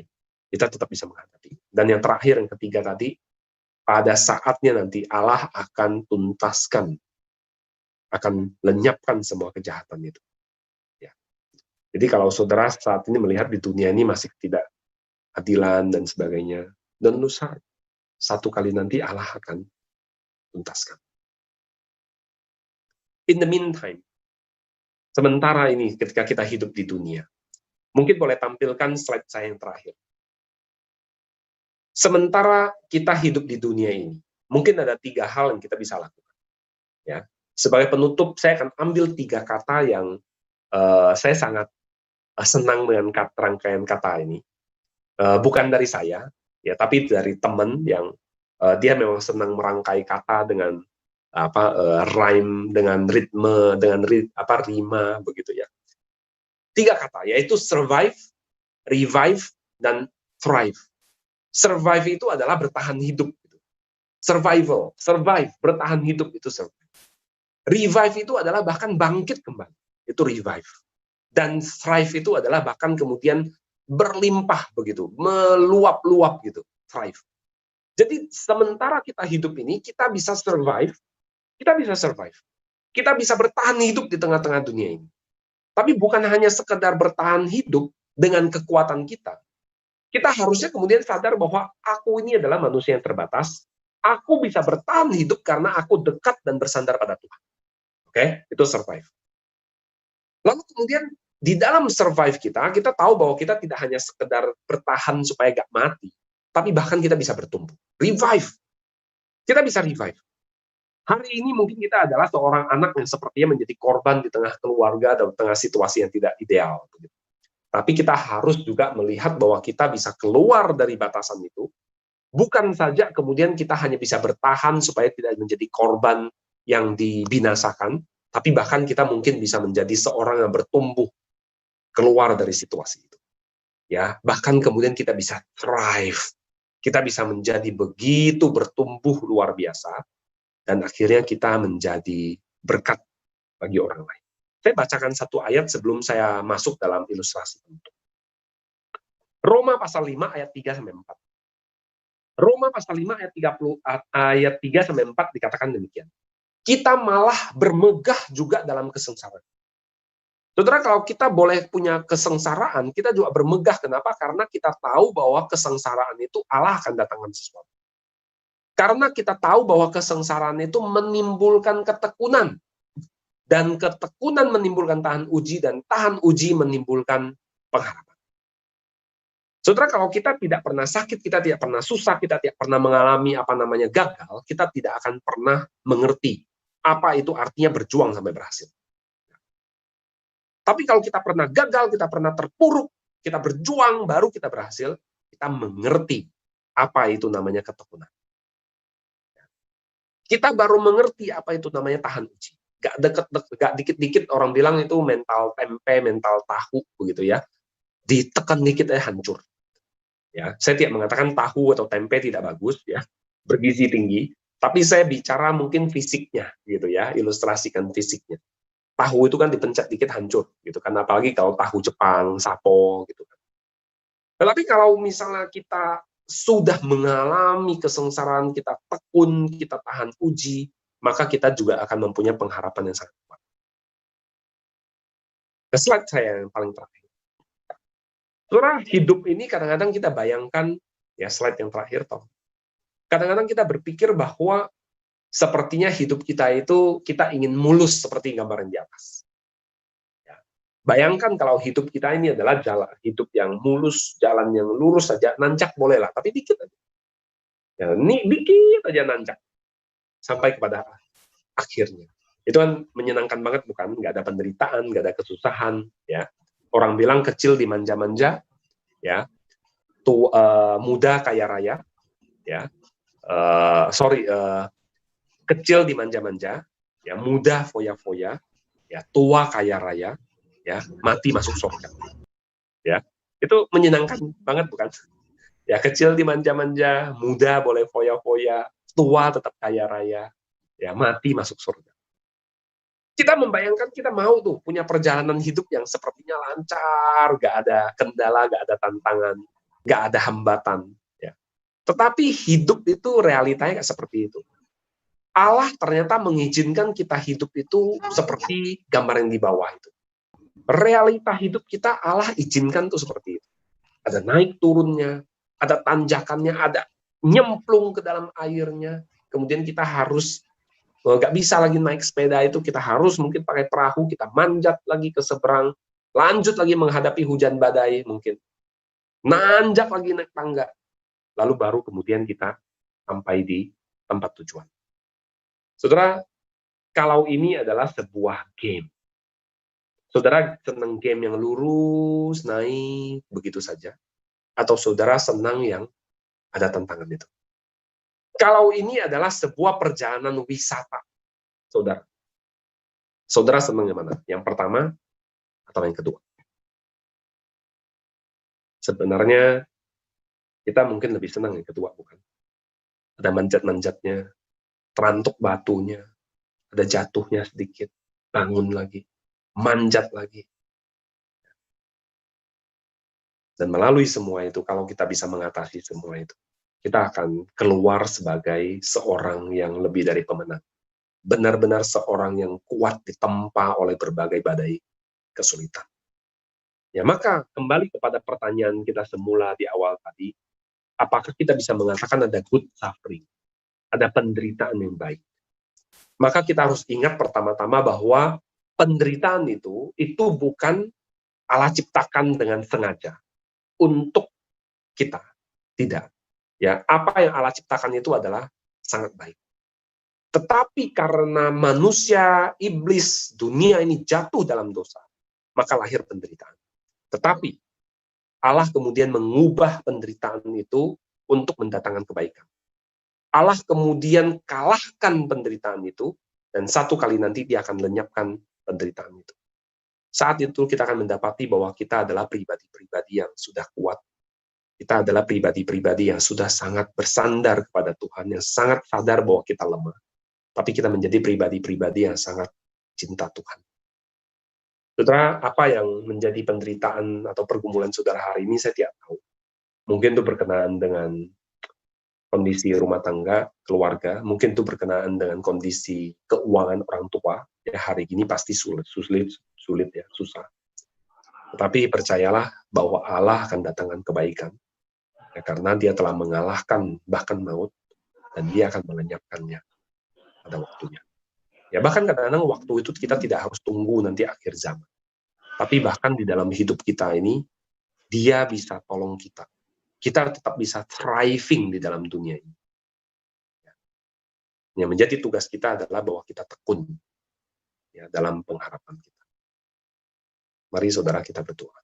Kita tetap bisa menghadapi. Dan yang terakhir, yang ketiga tadi, pada saatnya nanti Allah akan tuntaskan, akan lenyapkan semua kejahatan itu. Ya. Jadi kalau saudara saat ini melihat di dunia ini masih tidak adilan dan sebagainya, dan satu kali nanti Allah akan tuntaskan. In the meantime, sementara ini ketika kita hidup di dunia, mungkin boleh tampilkan slide saya yang terakhir. Sementara kita hidup di dunia ini, mungkin ada 3 hal yang kita bisa lakukan. Ya, sebagai penutup, saya akan ambil 3 kata yang saya sangat senang dengan rangkaian kata ini. Bukan dari saya, ya, tapi dari teman yang dia memang senang merangkai kata dengan rhyme, dengan ritme, dengan rima begitu ya. 3 kata, yaitu survive, revive, dan thrive. Survive itu adalah bertahan hidup. survive, bertahan hidup itu survive. Revive itu adalah bahkan bangkit kembali, itu revive. Dan thrive itu adalah bahkan kemudian berlimpah begitu, meluap-luap gitu, thrive. Jadi sementara kita hidup ini, kita bisa survive, kita bisa bertahan hidup di tengah-tengah dunia ini. Tapi bukan hanya sekedar bertahan hidup dengan kekuatan kita. Kita harusnya kemudian sadar bahwa aku ini adalah manusia yang terbatas. Aku bisa bertahan hidup karena aku dekat dan bersandar pada Tuhan. Oke, itu survive. Lalu kemudian di dalam survive kita tahu bahwa kita tidak hanya sekedar bertahan supaya gak mati, tapi bahkan kita bisa bertumbuh. Revive. Kita bisa revive. Hari ini mungkin kita adalah seorang anak yang sepertinya menjadi korban di tengah keluarga atau tengah situasi yang tidak ideal. Tapi kita harus juga melihat bahwa kita bisa keluar dari batasan itu. Bukan saja kemudian kita hanya bisa bertahan supaya tidak menjadi korban yang dibinasakan, tapi bahkan kita mungkin bisa menjadi seorang yang bertumbuh keluar dari situasi itu. Ya, bahkan kemudian kita bisa thrive. Kita bisa menjadi begitu bertumbuh luar biasa, dan akhirnya kita menjadi berkat bagi orang lain. Saya bacakan satu ayat sebelum saya masuk dalam ilustrasi bentuk. Roma pasal 5 ayat 3 sampai 4. Roma pasal 5 ayat 3 sampai 4 dikatakan demikian. Kita malah bermegah juga dalam kesengsaraan. Saudara, kalau kita boleh punya kesengsaraan, kita juga bermegah. Kenapa? Karena kita tahu bahwa kesengsaraan itu Allah akan datangkan sesuatu. Karena kita tahu bahwa kesengsaraan itu menimbulkan ketekunan. Dan ketekunan menimbulkan tahan uji, dan tahan uji menimbulkan pengharapan. Saudara, kalau kita tidak pernah sakit, kita tidak pernah susah, kita tidak pernah mengalami gagal, kita tidak akan pernah mengerti apa itu artinya berjuang sampai berhasil. Tapi kalau kita pernah gagal, kita pernah terpuruk, kita berjuang, baru kita berhasil, kita mengerti apa itu namanya ketekunan. Kita baru mengerti apa itu namanya tahan uji. Gak dikit-dikit orang bilang itu mental tempe, mental tahu, begitu ya. Ditekan dikit aja hancur. Ya, saya tidak mengatakan tahu atau tempe tidak bagus, ya, bergizi tinggi. Tapi saya bicara mungkin fisiknya, gitu ya, ilustrasikan fisiknya. Tahu itu kan dipencet dikit hancur, gitu kan. Apalagi kalau tahu Jepang, sapo, gitu kan. Tetapi kalau misalnya kita sudah mengalami kesengsaraan, kita tekun, kita tahan uji, maka kita juga akan mempunyai pengharapan yang sangat kuat. Slide saya yang paling terakhir. Saudara, hidup ini kadang-kadang kita bayangkan, ya slide yang terakhir, Tom. Kadang-kadang kita berpikir bahwa sepertinya hidup kita itu kita ingin mulus seperti gambaran di atas. Ya. Bayangkan kalau hidup kita ini adalah jalan hidup yang mulus, jalan yang lurus saja, nancak bolehlah, tapi dikit aja. Ya, ini dikit aja nancak sampai kepada akhirnya. Itu kan menyenangkan banget, bukan? Nggak ada penderitaan, nggak ada kesusahan. Ya, orang bilang kecil dimanja-manja, ya, muda kaya raya, ya. Kecil dimanja-manja, ya, muda foya-foya, ya, tua kaya raya, ya, mati masuk surga. Ya, itu menyenangkan banget, bukan? Ya, kecil dimanja-manja, muda boleh foya-foya, tua tetap kaya raya, ya, mati masuk surga. Kita membayangkan kita mau tuh punya perjalanan hidup yang sepertinya lancar, gak ada kendala, gak ada tantangan, gak ada hambatan. Ya. Tetapi hidup itu realitanya gak seperti itu. Allah ternyata mengizinkan kita hidup itu seperti gambar yang di bawah itu. Realita hidup kita Allah izinkan tuh seperti itu. Ada naik turunnya, ada tanjakannya, ada nyemplung ke dalam airnya. Kemudian kita harus, nggak bisa lagi naik sepeda itu, kita harus mungkin pakai perahu, kita manjat lagi ke seberang, lanjut lagi menghadapi hujan badai mungkin. Nanjak lagi naik tangga. Lalu baru kemudian kita sampai di tempat tujuan. Saudara, kalau ini adalah sebuah game. Saudara senang game yang lurus, naik, begitu saja. Atau saudara senang yang ada tantangan itu. Kalau ini adalah sebuah perjalanan wisata, saudara. Saudara senang yang mana? Yang pertama atau yang kedua? Sebenarnya kita mungkin lebih senang yang kedua, bukan? ada manjat-manjatnya, terantuk batunya, ada jatuhnya sedikit, bangun lagi, manjat lagi. Dan melalui semua itu, kalau kita bisa mengatasi semua itu, kita akan keluar sebagai seorang yang lebih dari pemenang. Benar-benar seorang yang kuat ditempa oleh berbagai badai kesulitan. Ya, maka kembali kepada pertanyaan kita semula di awal tadi, apakah kita bisa mengatakan ada good suffering, ada penderitaan yang baik? Maka kita harus ingat pertama-tama bahwa penderitaan itu bukan Allah ciptakan dengan sengaja untuk kita. Tidak. Ya, apa yang Allah ciptakan itu adalah sangat baik. Tetapi karena manusia, iblis, dunia ini jatuh dalam dosa, maka lahir penderitaan. Tetapi Allah kemudian mengubah penderitaan itu untuk mendatangkan kebaikan. Allah kemudian kalahkan penderitaan itu, dan satu kali nanti dia akan lenyapkan penderitaan itu. Saat itu kita akan mendapati bahwa kita adalah pribadi-pribadi yang sudah kuat. Kita adalah pribadi-pribadi yang sudah sangat bersandar kepada Tuhan, yang sangat sadar bahwa kita lemah. Tapi kita menjadi pribadi-pribadi yang sangat cinta Tuhan. Saudara, apa yang menjadi penderitaan atau pergumulan saudara hari ini saya tidak tahu. Mungkin itu berkenaan dengan kondisi rumah tangga, keluarga, mungkin itu berkenaan dengan kondisi keuangan orang tua. Ya, hari ini pasti sulit ya, susah. Tetapi percayalah bahwa Allah akan datangkan kebaikan. Ya, karena dia telah mengalahkan bahkan maut, dan dia akan melenyapkannya pada waktunya. Ya, bahkan kadang-kadang waktu itu kita tidak harus tunggu nanti akhir zaman. Tapi bahkan di dalam hidup kita ini, dia bisa tolong kita. Kita tetap bisa thriving di dalam dunia ini. Yang menjadi tugas kita adalah bahwa kita tekun ya, dalam pengharapan kita. Mari saudara kita berdoa.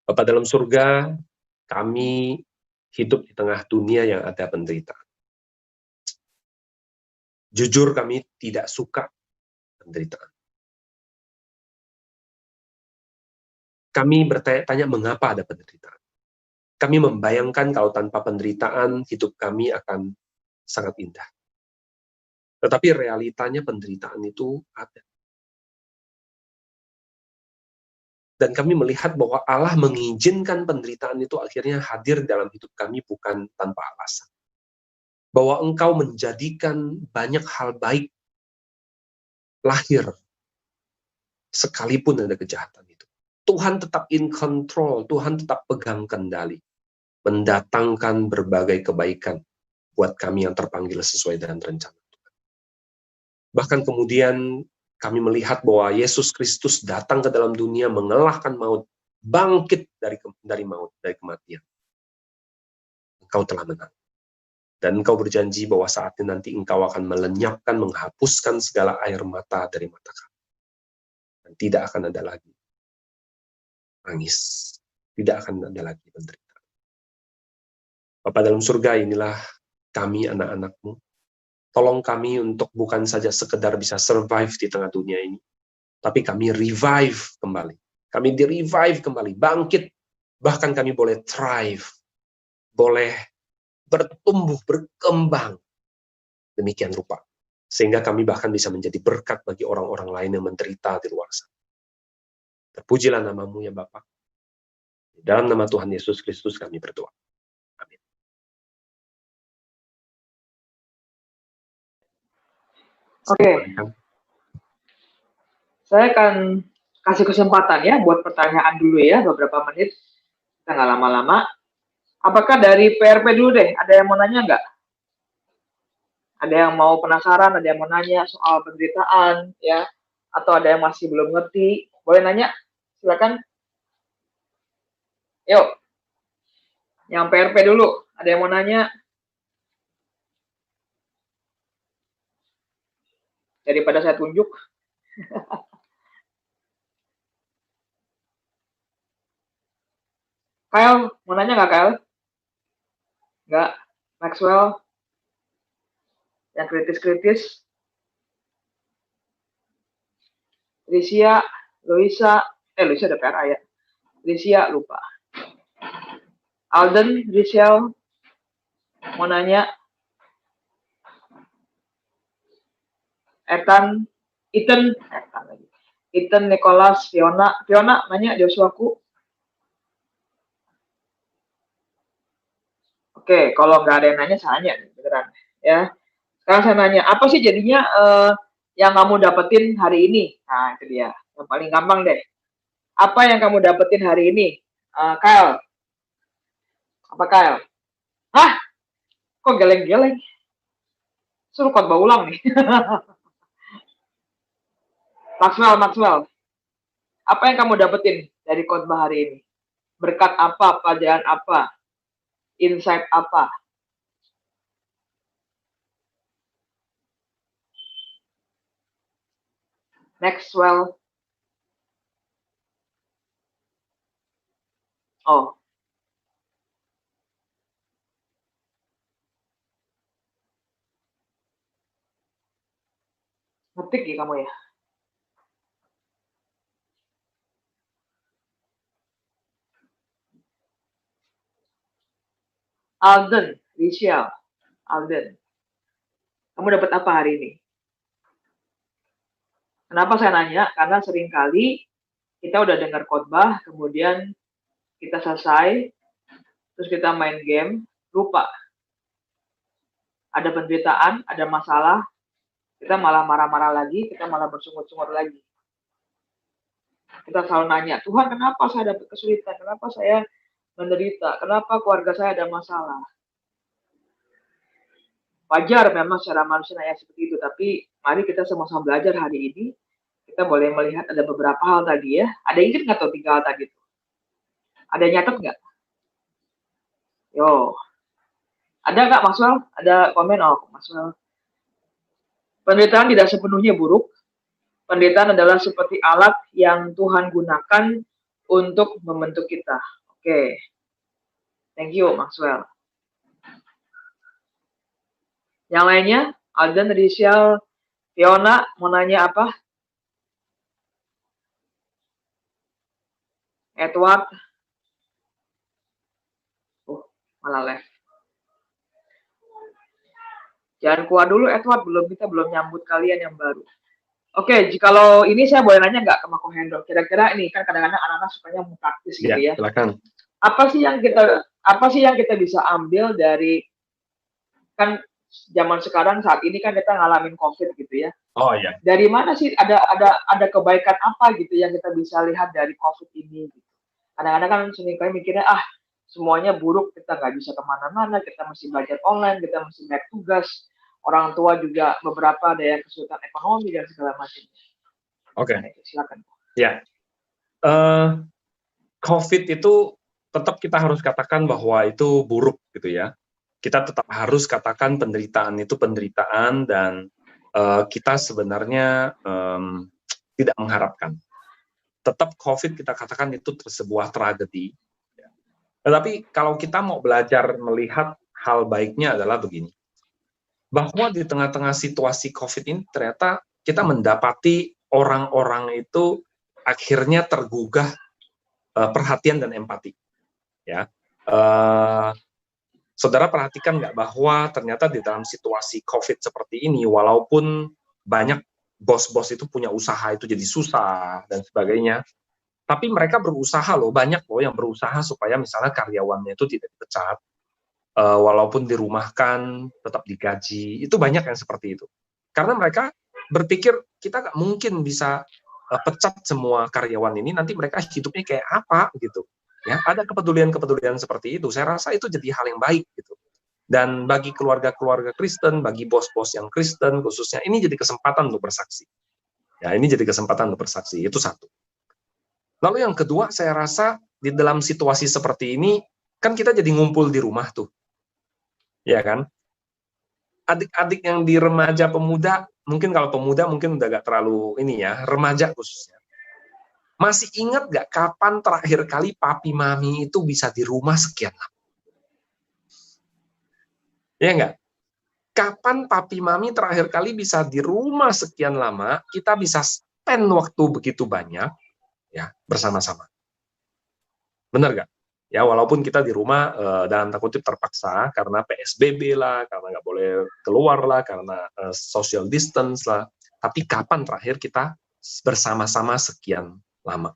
Bapa dalam surga, kami hidup di tengah dunia yang ada penderitaan. Jujur kami tidak suka penderitaan. Kami bertanya-tanya mengapa ada penderitaan. Kami membayangkan kalau tanpa penderitaan, hidup kami akan sangat indah. Tetapi realitanya penderitaan itu ada. Dan kami melihat bahwa Allah mengizinkan penderitaan itu akhirnya hadir dalam hidup kami bukan tanpa alasan. Bahwa Engkau menjadikan banyak hal baik lahir sekalipun ada kejahatan itu. Tuhan tetap in control, Tuhan tetap pegang kendali, mendatangkan berbagai kebaikan buat kami yang terpanggil sesuai dengan rencana Tuhan. Bahkan kemudian kami melihat bahwa Yesus Kristus datang ke dalam dunia mengalahkan maut, bangkit dari maut, dari kematian. Engkau telah menang. Dan Engkau berjanji bahwa saatnya nanti Engkau akan melenyapkan, menghapuskan segala air mata dari mata kami. Dan tidak akan ada lagi tangis, tidak akan ada lagi penderitaan. Bapa dalam surga, inilah kami anak-anak-Mu. Tolong kami untuk bukan saja sekedar bisa survive di tengah dunia ini, tapi kami revive kembali. Kami di-revive kembali, bangkit. Bahkan kami boleh thrive, boleh bertumbuh, berkembang. Demikian rupa. Sehingga kami bahkan bisa menjadi berkat bagi orang-orang lain yang menderita di luar sana. Terpujilah nama-Mu ya Bapa. Dalam nama Tuhan Yesus Kristus kami berdoa. Amin. Oke. Saya akan kasih kesempatan ya buat pertanyaan dulu ya, beberapa menit. Kita nggak lama-lama. Apakah dari PRP dulu deh, ada yang mau nanya nggak? Ada yang mau penasaran, ada yang mau nanya soal penderitaan, ya? Atau ada yang masih belum ngerti? Boleh nanya? Silakan. Yuk. Yang PRP dulu, ada yang mau nanya? Daripada saya tunjuk. Kyle, mau nanya nggak Kyle? Nggak? Maxwell? Yang kritis-kritis? Luisa ada PRA ya? Lucia lupa. Alden, Rizal, mau nanya. Ethan, Nicholas, Fiona, nanya Joshuaku. Oke, kalau nggak ada yang nanya, saya nanya beneran ya. Sekarang saya nanya, apa sih jadinya yang kamu dapetin hari ini? Nah, itu dia. Yang paling gampang deh. Apa yang kamu dapetin hari ini? Kyle. Apa Kyle? Hah? Kok geleng-geleng? Suruh khotbah ulang nih. Maxwell. Apa yang kamu dapetin dari khotbah hari ini? Berkat apa? Pelajaran apa? Insight apa? Maxwell. Oh. Ngetik ya kamu ya? Alden, Rizal, Alden. Kamu dapat apa hari ini? Kenapa saya nanya? Karena seringkali kita udah dengar khotbah, kemudian kita selesai, terus kita main game, lupa. Ada penderitaan, ada masalah, kita malah marah-marah lagi, kita malah bersungut-sungut lagi. Kita selalu nanya, Tuhan kenapa saya dapat kesulitan? Kenapa saya menderita? Kenapa keluarga saya ada masalah? Wajar memang secara manusia nanya seperti itu, tapi mari kita sama-sama belajar hari ini. Kita boleh melihat ada beberapa hal tadi ya. Ada yang ingat nggak tuh 3 hal tadi tuh? Ada yang nyatet nggak? Yo. Ada nggak Maxwell? Ada komen? Oh, Maxwell. Penderitaan tidak sepenuhnya buruk. Penderitaan adalah seperti alat yang Tuhan gunakan untuk membentuk kita. Oke. Thank you, Maxwell. Yang lainnya, Alden, Rizal, Fiona, mau nanya apa? Edward. Oh, malah left. Jangan keluar dulu, Edward. Kita belum nyambut kalian yang baru. Oke, kalau ini saya boleh nanya nggak ke Mako Hendro? Kira-kira ini kan kadang-kadang anak-anak sukanya mau praktis gitu ya. Silakan. Apa sih yang kita bisa ambil dari, kan zaman sekarang saat ini kan kita ngalamin COVID gitu ya. Oh iya. Dari mana sih ada kebaikan apa gitu yang kita bisa lihat dari COVID ini? Gitu. Kadang-kadang kan seringkali mikirnya semuanya buruk, kita nggak bisa kemana-mana, kita mesti belajar online, kita mesti banyak tugas, orang tua juga beberapa ada yang kesulitan ekonomi dan segala macam. Oke. Silakan. Ya. COVID itu tetap kita harus katakan bahwa itu buruk gitu ya. Kita tetap harus katakan penderitaan itu penderitaan dan kita sebenarnya tidak mengharapkan. Tetap COVID kita katakan itu sebuah tragedi. Tetapi kalau kita mau belajar melihat hal baiknya adalah begini. Bahwa di tengah-tengah situasi COVID ini ternyata kita mendapati orang-orang itu akhirnya tergugah perhatian dan empati. Ya. Saudara perhatikan nggak bahwa ternyata di dalam situasi COVID seperti ini, walaupun banyak bos-bos itu punya usaha itu jadi susah dan sebagainya, tapi mereka berusaha loh, banyak loh yang berusaha supaya misalnya karyawannya itu tidak dipecat, walaupun dirumahkan, tetap digaji, itu banyak yang seperti itu. Karena mereka berpikir kita nggak mungkin bisa pecat semua karyawan ini, nanti mereka hidupnya kayak apa gitu. Ya, ada kepedulian-kepedulian seperti itu. Saya rasa itu jadi hal yang baik gitu. Dan bagi keluarga-keluarga Kristen, bagi bos-bos yang Kristen khususnya, ini jadi kesempatan untuk bersaksi. Ya, ini jadi kesempatan untuk bersaksi. Itu satu. Lalu yang kedua, saya rasa di dalam situasi seperti ini, kan kita jadi ngumpul di rumah tuh. Ya kan? Adik-adik yang di remaja pemuda, mungkin kalau pemuda mungkin udah gak terlalu ini ya, remaja khususnya. Masih ingat gak kapan terakhir kali papi mami itu bisa di rumah sekian lama? Ya enggak? Kapan papi mami terakhir kali bisa di rumah sekian lama, kita bisa spend waktu begitu banyak ya bersama-sama. Benar gak? Ya, walaupun kita di rumah dalam tanda kutip terpaksa karena PSBB lah, karena nggak boleh keluar lah, karena social distance lah. Tapi kapan terakhir kita bersama-sama sekian lama?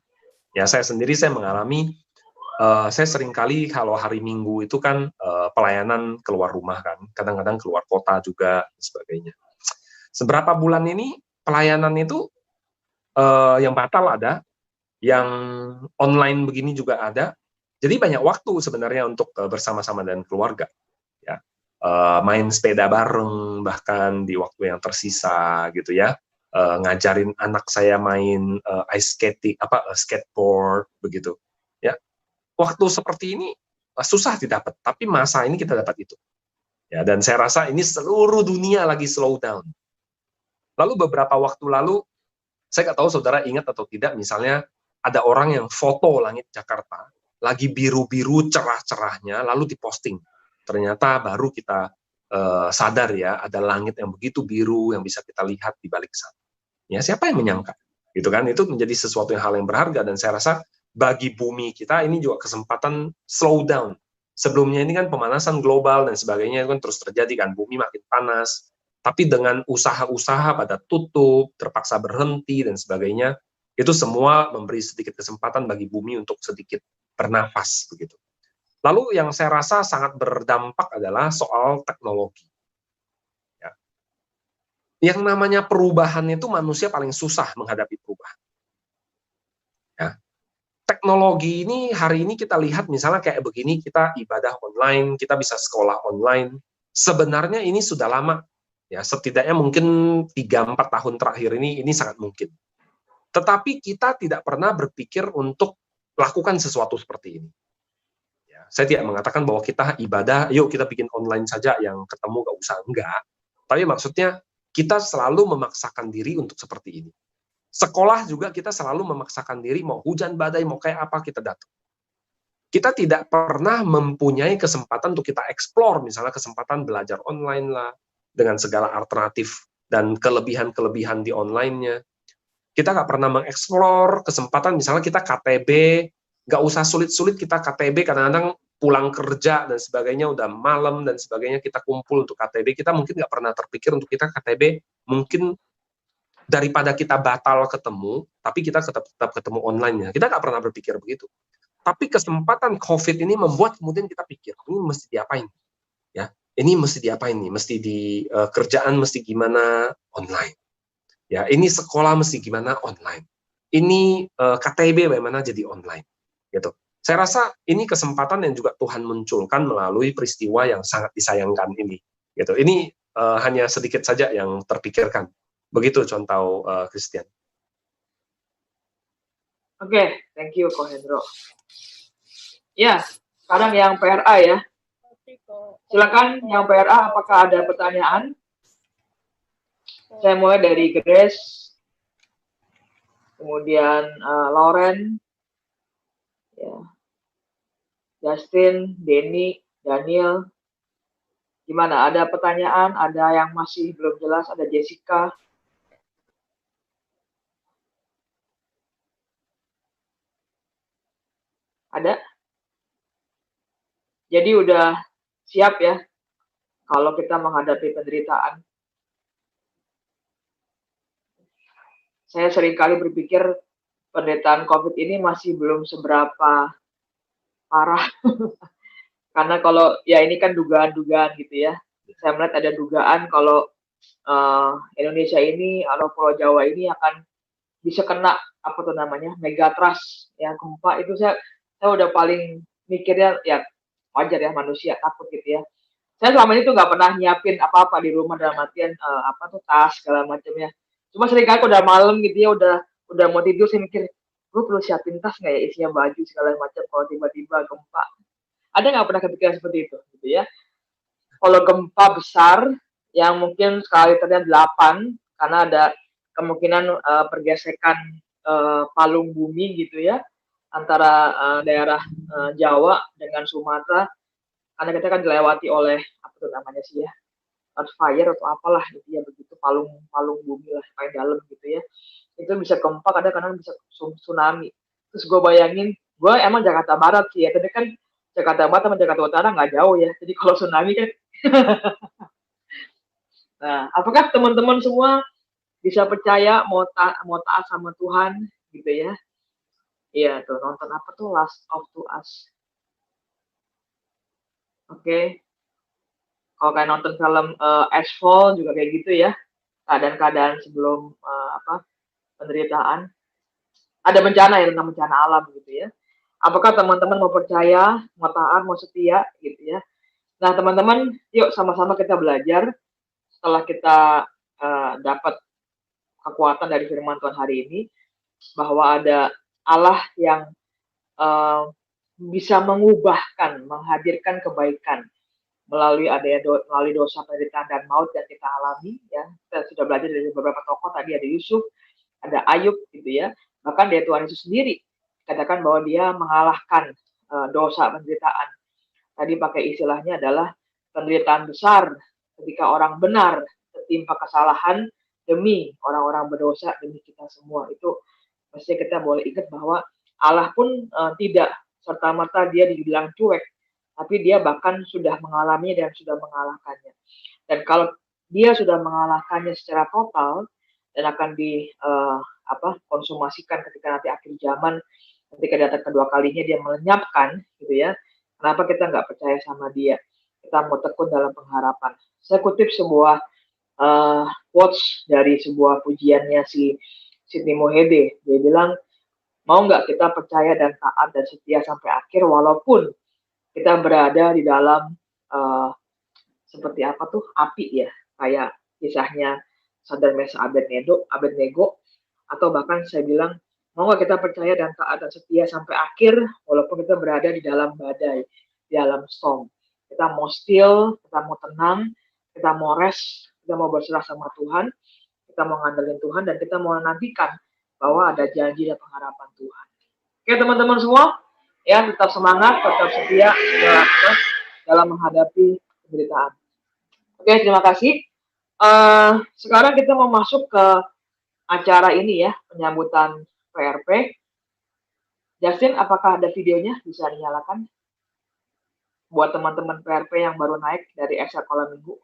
Ya, saya sendiri saya mengalami, saya seringkali kalau hari Minggu itu kan pelayanan keluar rumah kan, kadang-kadang keluar kota juga dan sebagainya. Seberapa bulan ini pelayanan itu yang batal ada, yang online begini juga ada. Jadi banyak waktu sebenarnya untuk bersama-sama dengan keluarga, ya. Main sepeda bareng bahkan di waktu yang tersisa gitu ya. Ngajarin anak saya main ice skating, skateboard begitu, ya. Waktu seperti ini susah didapat, tapi masa ini kita dapat itu. Ya, dan saya rasa ini seluruh dunia lagi slow down. Lalu beberapa waktu lalu, saya nggak tahu saudara ingat atau tidak, misalnya ada orang yang foto langit Jakarta, lagi biru-biru cerah-cerahnya, lalu diposting. Ternyata baru kita sadar ya, ada langit yang begitu biru yang bisa kita lihat di balik sana. Ya, siapa yang menyangka? Gitu kan? Itu menjadi sesuatu hal yang berharga, dan saya rasa bagi bumi kita ini juga kesempatan slow down. Sebelumnya ini kan pemanasan global dan sebagainya itu kan terus terjadi kan, bumi makin panas. Tapi dengan usaha-usaha pada tutup, terpaksa berhenti dan sebagainya, itu semua memberi sedikit kesempatan bagi bumi untuk sedikit bernafas begitu. Lalu yang saya rasa sangat berdampak adalah soal teknologi. Ya. Yang namanya perubahan itu manusia paling susah menghadapi perubahan. Ya. Teknologi ini hari ini kita lihat misalnya kayak begini, kita ibadah online, kita bisa sekolah online. Sebenarnya ini sudah lama. Ya, setidaknya mungkin 3-4 tahun terakhir ini sangat mungkin. Tetapi kita tidak pernah berpikir untuk lakukan sesuatu seperti ini. Ya, saya tidak mengatakan bahwa kita ibadah, yuk kita bikin online saja, yang ketemu gak usah, enggak. Tapi maksudnya kita selalu memaksakan diri untuk seperti ini. Sekolah juga kita selalu memaksakan diri, mau hujan badai, mau kayak apa kita datang. Kita tidak pernah mempunyai kesempatan untuk kita explore, misalnya kesempatan belajar online lah, dengan segala alternatif dan kelebihan-kelebihan di online-nya. Kita nggak pernah mengeksplor kesempatan, misalnya kita KTB, nggak usah sulit-sulit kita KTB, kadang-kadang pulang kerja dan sebagainya, udah malam dan sebagainya, kita kumpul untuk KTB, kita mungkin nggak pernah terpikir untuk kita KTB, mungkin daripada kita batal ketemu, tapi kita tetap ketemu online-nya. Kita nggak pernah berpikir begitu. Tapi kesempatan COVID ini membuat kemudian kita pikir, ini mesti diapain? Ya, ini mesti diapain nih? Mesti di kerjaan mesti gimana? Online. Ya, ini sekolah mesti gimana? Online. Ini KTB bagaimana jadi online. Gitu. Saya rasa ini kesempatan yang juga Tuhan munculkan melalui peristiwa yang sangat disayangkan ini. Gitu. Ini hanya sedikit saja yang terpikirkan. Begitu contoh Christian. Oke, thank you Ko Hendro. Ya, sekarang yang PRA ya. Silakan yang PRA, apakah ada pertanyaan? Saya mulai dari Grace, kemudian Lauren, ya, Justin, Denny, Daniel. Gimana? Ada pertanyaan? Ada yang masih belum jelas? Ada Jessica. Ada? Jadi udah siap ya kalau kita menghadapi penderitaan. Saya seringkali berpikir penderitaan COVID ini masih belum seberapa parah. Karena kalau ya ini kan dugaan-dugaan gitu ya. Saya melihat ada dugaan kalau Indonesia ini atau Pulau Jawa ini akan bisa kena apa tuh namanya megatrust ya, gempa. Itu saya udah paling mikirnya ya wajar ya, manusia takut gitu ya. Saya selama ini tuh nggak pernah nyiapin apa-apa di rumah dalam artian apa tuh tas segala macamnya. Cuma seringkali udah malam gitu ya, udah mau tidur saya mikir, gue perlu siapin tas nggak ya, isinya baju segala macam kalau tiba-tiba gempa. Ada nggak pernah kepikiran seperti itu gitu ya? Kalau gempa besar yang mungkin skala Richternya 8 karena ada kemungkinan pergesekan palung bumi gitu ya antara daerah Jawa dengan Sumatera, karena kita kan dilewati oleh apa tuh namanya sih ya, fire atau apalah gitu ya, begitu palung bumi lah paling dalam gitu ya, itu bisa gempa, kadang-kadang bisa tsunami. Terus gue bayangin, gue emang Jakarta Barat sih ya, tapi kan Jakarta Barat sama Jakarta Utara nggak jauh ya. Jadi kalau tsunami kan. Nah, apakah teman-teman semua bisa percaya mau taat sama Tuhan gitu ya? Iya tuh, nonton apa tuh Last of Us. Oke. Kalau kayak nonton film Asphalt juga kayak gitu ya. Keadaan-keadaan sebelum penderitaan. Ada bencana ya, tentang bencana alam gitu ya. Apakah teman-teman mau percaya, mau taat, mau setia gitu ya. Nah, teman-teman, yuk sama-sama kita belajar setelah kita dapat kekuatan dari firman Tuhan hari ini, bahwa ada Allah yang bisa mengubahkan, menghadirkan kebaikan melalui dosa, penderitaan dan maut yang kita alami ya. Kita sudah belajar dari beberapa tokoh tadi, ada Yusuf, ada Ayub gitu ya. Bahkan dari Tuhan Yesus sendiri katakan bahwa dia mengalahkan dosa, penderitaan. Tadi pakai istilahnya adalah penderitaan besar ketika orang benar tertimpa kesalahan demi orang-orang berdosa, demi kita semua. Itu mestinya kita boleh ingat bahwa Allah pun tidak serta-merta dia dibilang cuek, tapi dia bahkan sudah mengalaminya dan sudah mengalahkannya. Dan kalau dia sudah mengalahkannya secara total dan akan konsumasikan ketika nanti akhir zaman, ketika datang kedua kalinya dia melenyapkan gitu ya. Kenapa kita nggak percaya sama dia? Kita mau tekun dalam pengharapan. Saya kutip sebuah quotes dari sebuah pujiannya si Sidney Mohede. Dia bilang, mau nggak kita percaya dan taat dan setia sampai akhir walaupun kita berada di dalam seperti apa tuh, api ya, kayak kisahnya Sadar Mesa Abednego, atau bahkan saya bilang, mau nggak kita percaya dan taat dan setia sampai akhir walaupun kita berada di dalam badai, di dalam storm. Kita mau still, kita mau tenang, kita mau rest, kita mau berserah sama Tuhan, kita mau ngandelin Tuhan, dan kita mau nantikan bahwa ada janji dan pengharapan Tuhan. Oke teman-teman semua, ya tetap semangat, tetap setia dalam menghadapi penderitaan. Oke, terima kasih. Sekarang kita mau masuk ke acara ini ya, penyambutan PRP. Justin, apakah ada videonya? Bisa dinyalakan buat teman-teman PRP yang baru naik dari Ekstra Sekolah Minggu.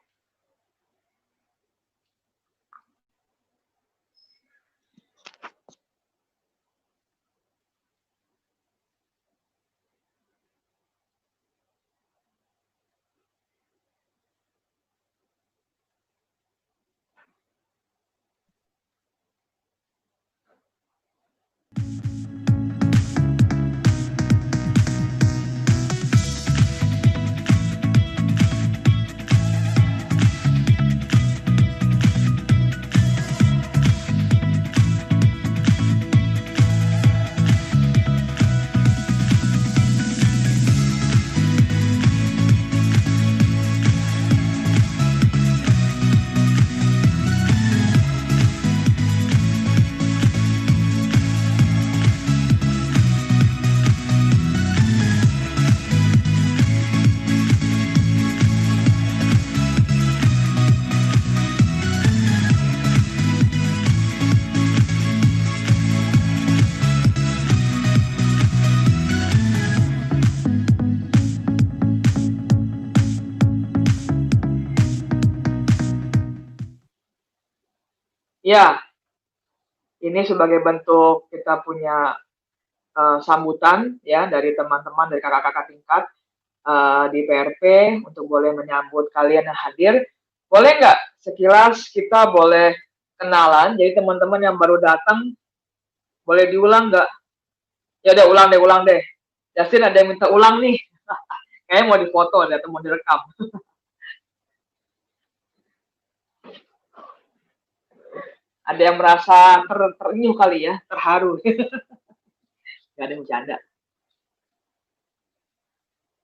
Ya, ini sebagai bentuk kita punya sambutan ya dari teman-teman, dari kakak-kakak tingkat di PRP untuk boleh menyambut kalian yang hadir. Boleh nggak sekilas kita boleh kenalan? Jadi teman-teman yang baru datang boleh diulang nggak? Ya udah ulang deh. Justin ada yang minta ulang nih. Kayaknya mau difoto atau mau direkam. Ada yang merasa terenyuh kali ya, terharu. Gak ada yang bercanda.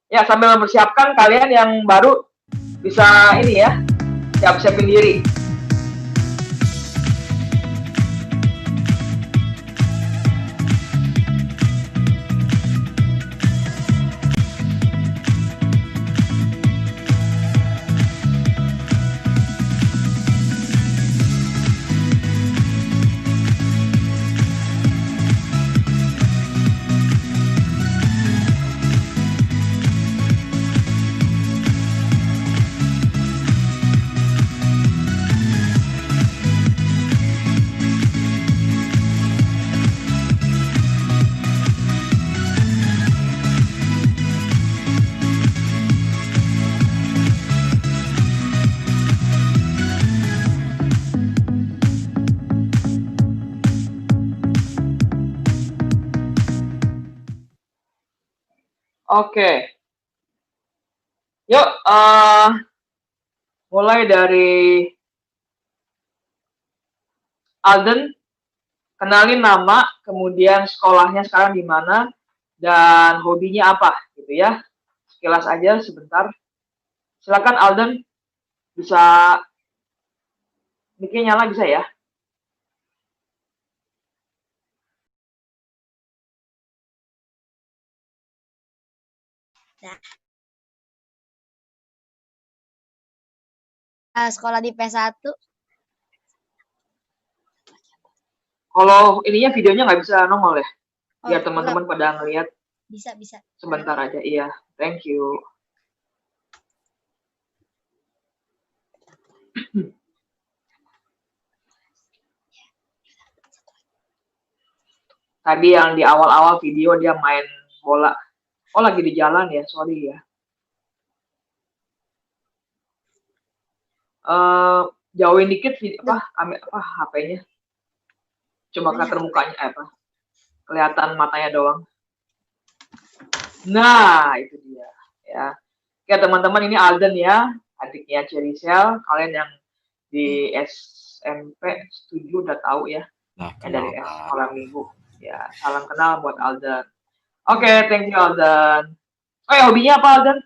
Ya, sambil mempersiapkan kalian yang baru bisa ini ya, siap-siapin diri. Oke. Yuk, mulai dari Alden, kenalin nama, kemudian sekolahnya sekarang di mana, dan hobinya apa, gitu ya. Sekilas aja sebentar. Silakan Alden, bisa mic-nya nyala bisa ya? Sekolah di P1. Kalau ininya videonya nggak bisa nongol ya? Biar Oh, teman-teman pada ngeliat bisa. sebentar aja. Iya, thank you. Tadi yang di awal-awal video dia main bola. Oh, lagi di jalan ya, sorry ya. Jauhin dikit HP-nya. Cuma kelihatan mukanya apa? Kelihatan matanya doang. Nah, itu dia ya. Oke, teman-teman, ini Alden ya, adiknya Cerisel. Kalian yang di SMP 7 udah tahu ya. Nah, Dari kenal, Pak. sekolah minggu. Ya, salam kenal buat Alden. Oke, thank you Alden. Oh ya, hobinya apa Alden?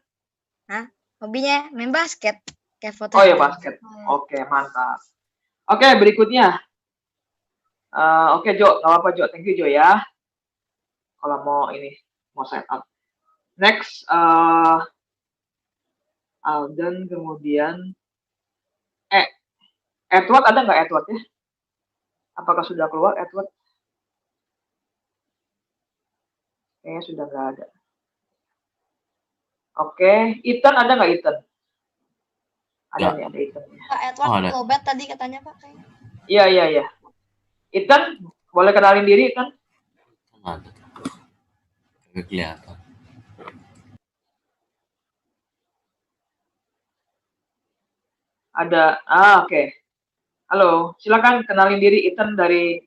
Hobinya main basket. Kayak foto. Oh ya, basket. Oke, mantap. Oke, berikutnya. Oke, Jo, nggak apa-apa Jo. Thank you Jo ya. Kalau mau set up. Next, Alden, kemudian Edward, ada nggak Edward ya? Apakah sudah keluar Edward? Kayaknya sudah nggak ada. Oke, Ethan ada nggak Ethan? Ada Ya. nih, ada Ethan. Pak Edward ada. lobat tadi katanya Pak. Iya. Ethan, boleh kenalin diri Ethan? Ada. Nggak kelihatan. Ada. Oke. Halo, silakan kenalin diri Ethan, dari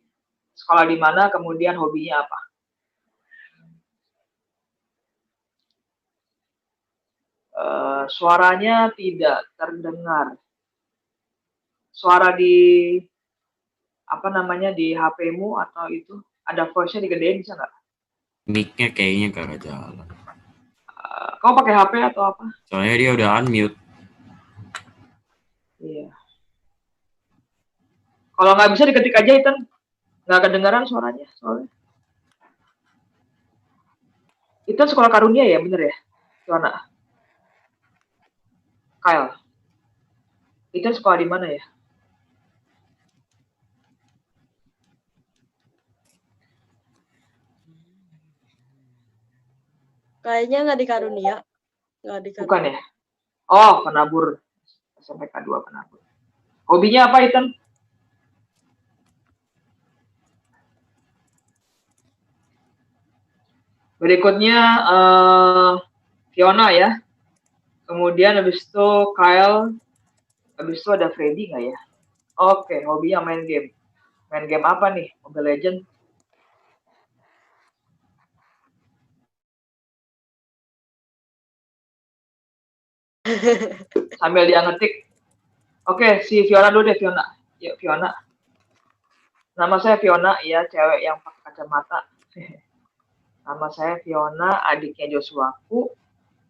sekolah di mana, kemudian hobinya apa? Suaranya tidak terdengar. Suara di di HP-mu atau itu ada voice-nya digedein bisa nggak? Mic-nya kayaknya kagak jalan. Kau pakai HP atau apa? Soalnya dia udah unmute. Iya. Kalau nggak bisa diketik aja Ethan, nggak kedengaran suaranya soalnya. Ethan sekolah Karunia ya, bener ya? Gimana? Kyle. Ethan sekolah di mana ya? Kayaknya nggak di Karunia. Nggak di Karunia. Bukan ya? Oh, penabur. SMPK 2 penabur. Hobinya apa Ethan? Berikutnya Fiona ya. Kemudian habis itu Kyle. Habis itu ada Freddy nggak ya? Oke, hobinya main game. Main game apa nih? Mobile Legends? Sambil dia ngetik. Oke, si Fiona dulu deh, Fiona. Yuk, Fiona. Nama saya Fiona, ya, cewek yang pakai kacamata. Nama saya Fiona, adiknya Joshuaku.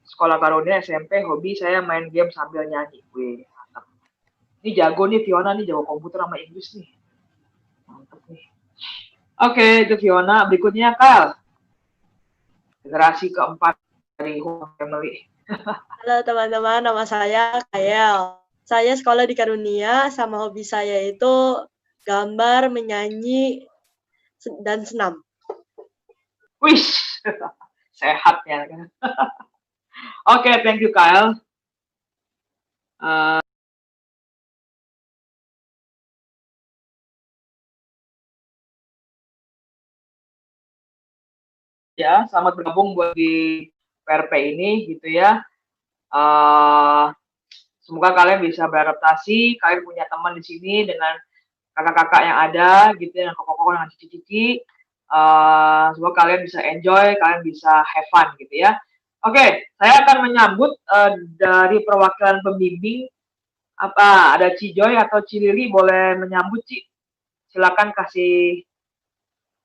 Sekolah Karunia SMP, hobi saya main game sambil nyanyi. Wih, mantap. Ini jago nih Fiona, nih jago komputer sama Inggris nih. Mantap nih. Oke, itu Fiona. Berikutnya Kyle. Generasi keempat dari Home Family. Halo teman-teman, nama saya Kael. Saya sekolah di Karunia, sama hobi saya itu gambar, menyanyi, dan senam. Wih, sehat ya. Oke, thank you Kyle. Ya, selamat bergabung buat di PRP ini gitu ya. Semoga kalian bisa beradaptasi, kalian punya teman di sini dengan kakak-kakak yang ada gitu, dengan koko-koko, dengan cici-cici. Semoga kalian bisa enjoy, kalian bisa have fun gitu ya. Oke, saya akan menyambut dari perwakilan pembimbing. Apa ada Cijoy atau Cilili boleh menyambut, Ci? Silakan kasih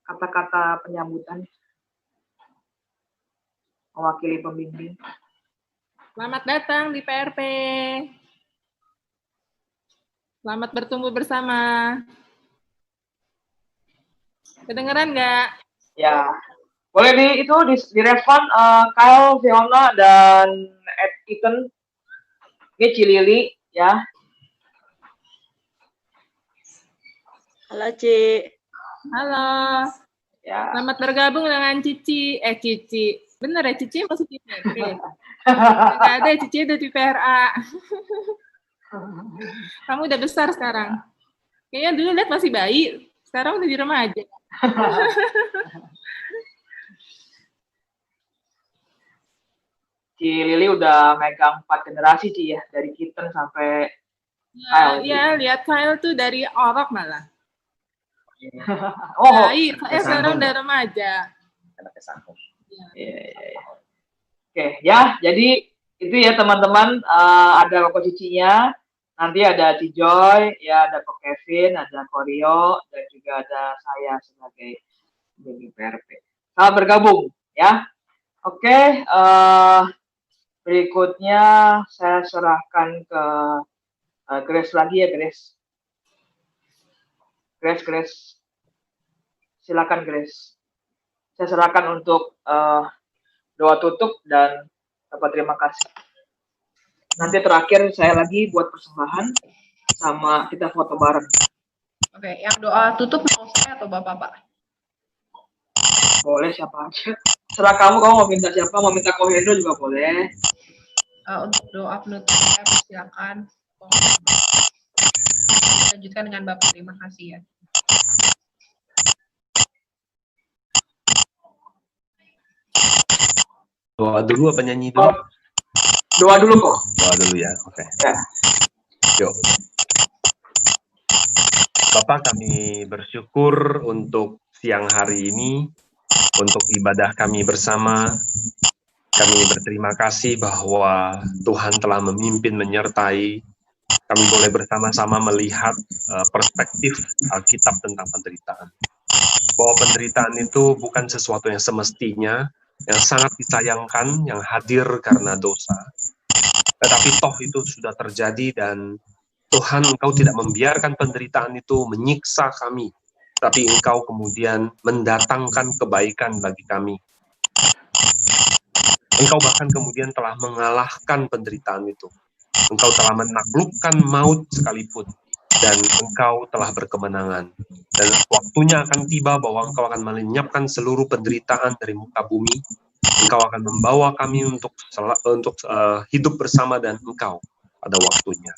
kata-kata penyambutan mewakili pembimbing. Selamat datang di PRP. Selamat bertumbuh bersama. Kedengeran nggak? Ya, boleh direspon Kyle, Fiona, dan Ethan. Ini Cilili, ya. Halo, Ci. Halo. Ya. Selamat bergabung dengan Cici. Cici. Bener ya, Cici masih di PRP. Nggak ada, Cici udah di PRA. Kamu udah besar sekarang. Kayaknya dulu lihat masih bayi, sekarang udah di remaja. Ci Lili udah megang 4 generasi, Ci, ya, dari Kitten sampai Kyle. Ya, lihat Kyle tuh dari orok malah. Oh, Bayi, saya sekarang udah remaja. iya. Oke, ya, jadi itu ya teman-teman, ada Koko Cicinya, nanti ada Cijoy, ya ada Kok Kevin, ada Koryo, dan juga ada saya sebagai pembimbing PRP. Selamat bergabung, ya. Oke, berikutnya saya serahkan ke Grace lagi ya, Grace. Grace. Silakan, Grace. Saya serahkan untuk doa tutup dan terima kasih. Nanti terakhir saya lagi buat persembahan sama kita foto bareng. Oke, yang doa tutup mau saya atau Bapak? Boleh siapa aja. Setelah kamu mau minta siapa, mau minta Kohendro juga boleh. Untuk doa penutup saya silakan. Lanjutkan dengan Bapak, terima kasih ya. Doa dulu apa nyanyi dulu? Doa dulu kok. Doa dulu ya, oke. Ya. Yuk. Bapak, kami bersyukur untuk siang hari ini, untuk ibadah kami bersama. Kami berterima kasih bahwa Tuhan telah memimpin menyertai. Kami boleh bersama-sama melihat perspektif Alkitab tentang penderitaan. Bahwa penderitaan itu bukan sesuatu yang semestinya, yang sangat disayangkan, yang hadir karena dosa. Tetapi toh itu sudah terjadi dan Tuhan, Engkau tidak membiarkan penderitaan itu menyiksa kami, tapi Engkau kemudian mendatangkan kebaikan bagi kami. Engkau bahkan kemudian telah mengalahkan penderitaan itu. Engkau telah menaklukkan maut sekalipun, dan Engkau telah berkemenangan. Dan waktunya akan tiba bahwa Engkau akan melenyapkan seluruh penderitaan dari muka bumi. Engkau akan membawa kami untuk hidup bersama dan Engkau pada waktunya.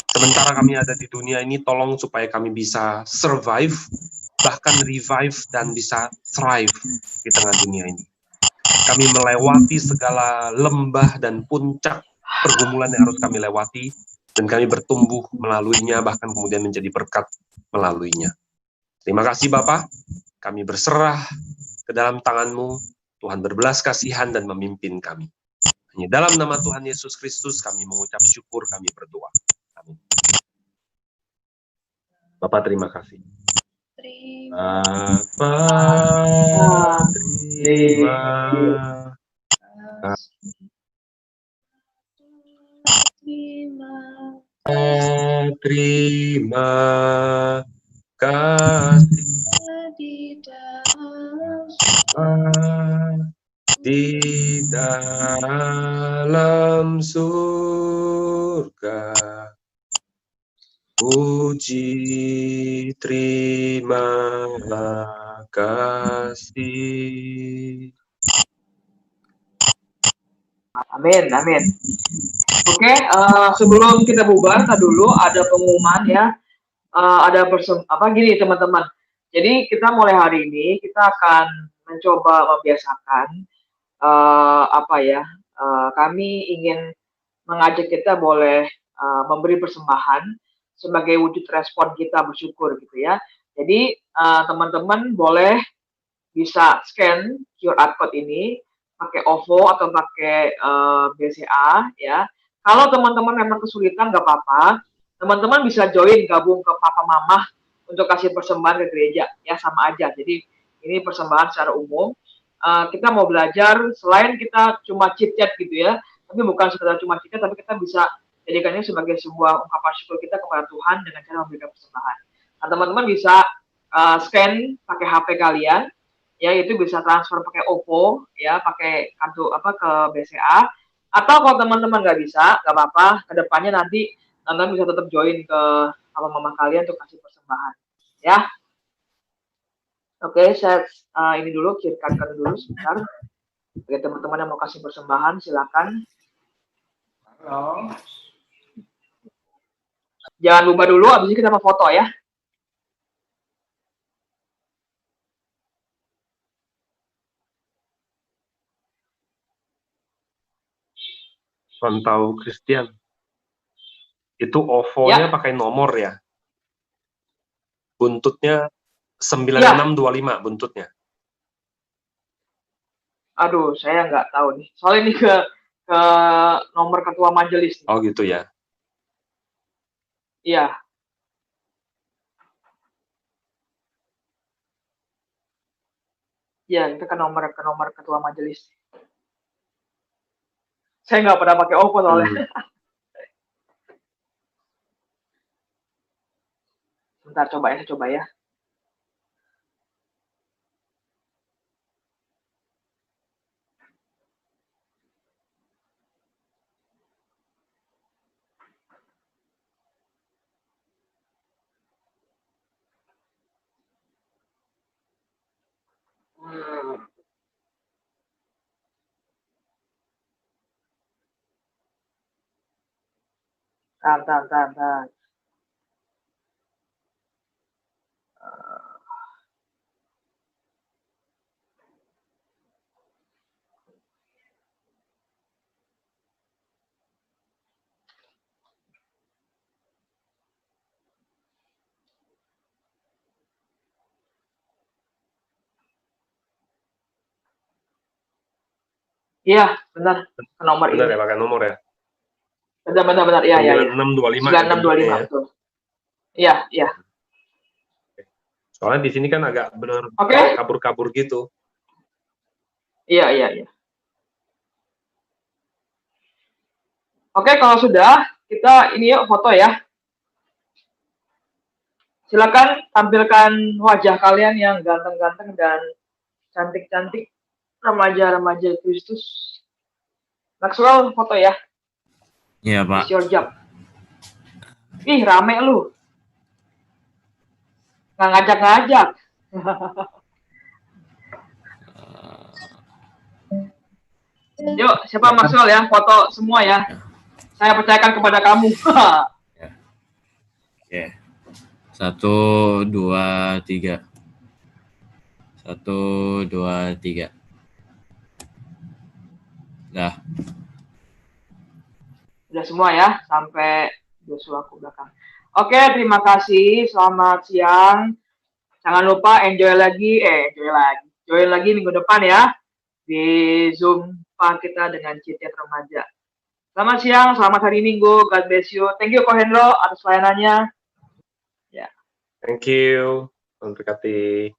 Sementara kami ada di dunia ini, tolong supaya kami bisa survive, bahkan revive, dan bisa thrive di tengah dunia ini. Kami melewati segala lembah dan puncak pergumulan yang harus kami lewati, dan kami bertumbuh melaluinya, bahkan kemudian menjadi berkat melaluinya. Terima kasih Bapa, kami berserah ke dalam tangan-Mu, Tuhan berbelas kasihan dan memimpin kami. Hanya dalam nama Tuhan Yesus Kristus kami mengucap syukur, kami berdoa. Amin. Bapak terima kasih. Bapak terima kasih di dalam surga. Puji terima kasih. Amin. Oke, sebelum kita bubar, dulu ada pengumuman ya. Gini teman-teman. Jadi kita mulai hari ini kita akan mencoba membiasakan kami ingin mengajak kita boleh memberi persembahan sebagai wujud respon kita bersyukur gitu ya. Jadi teman-teman boleh bisa scan QR code ini pakai OVO atau pakai BCA ya. Kalau teman-teman memang kesulitan nggak apa-apa, teman-teman bisa join gabung ke Papa Mama untuk kasih persembahan ke gereja ya, sama aja. Jadi ini persembahan secara umum. Kita mau belajar selain kita cuma chit-chat gitu ya, tapi bukan sekedar cuma chit-chat, tapi kita bisa jadikannya sebagai sebuah ungkapan syukur kita kepada Tuhan dengan cara memberikan persembahan. Nah, teman-teman bisa scan pakai HP kalian, ya itu bisa transfer pakai OVO, ya pakai kartu ke BCA, atau kalau teman-teman nggak bisa, nggak apa-apa, kedepannya nanti teman-teman bisa tetap join ke Papa Mama kalian untuk kasih persembahan, ya. Oke, saya ini dulu, kirimkan dulu sebentar. Oke, teman-teman yang mau kasih persembahan, silakan. Halo. Jangan lupa dulu, abis ini kita mau foto ya. Pantau Christian. Itu OVO-nya pakai nomor ya? Buntutnya 9625 buntutnya. Aduh, saya nggak tahu nih. Soalnya ini ke nomor ketua majelis. Oh gitu ya? Iya. Iya, itu ke nomor ketua majelis. Saya nggak pernah pakai OVO soalnya. Bentar, saya coba ya. Tahan. Iya, benar. Nomor benar ini. Ya, pakai nomor ya? Benar. Iya. 9625. 9625, betul. Iya. Soalnya di sini kan agak benar kabur-kabur gitu. Iya. Oke, kalau sudah, kita ini yuk foto ya. Silakan tampilkan wajah kalian yang ganteng-ganteng dan cantik-cantik, remaja-remaja Kristus. Maxwell, foto ya. Iya, Pak. It's your job. Ih, rame lu. Nggak ngajak-ngajak. Yuk, siapa Maxwell ya? Foto semua ya. Saya percayakan kepada kamu. Oke. 1, 2, 3. 1, 2, 3. Dah. Udah semua ya, sampai Joshua ke belakang. Oke, terima kasih. Selamat siang. Jangan lupa join lagi minggu depan ya di Zoom kita dengan Cicet Remaja. Selamat siang, selamat hari Minggu. God bless you. Thank you Ko Hendro atas pelayanannya. Ya. Thank you. Berkati.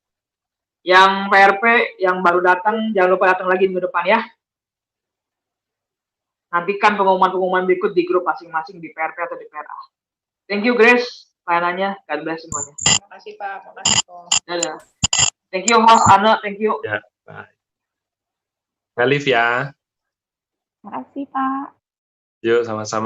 Yang PRP yang baru datang, jangan lupa datang lagi minggu depan ya. Nantikan pengumuman-pengumuman berikut di grup masing-masing di PRP atau di PRA. Thank you Grace, pelayanannya. God bless semuanya. Terima kasih Pak, makasih Pak. Dadah. Thank you host Anna, thank you. Ya, bye. Ngalif ya. Makasih Pak. Yuk, sama-sama.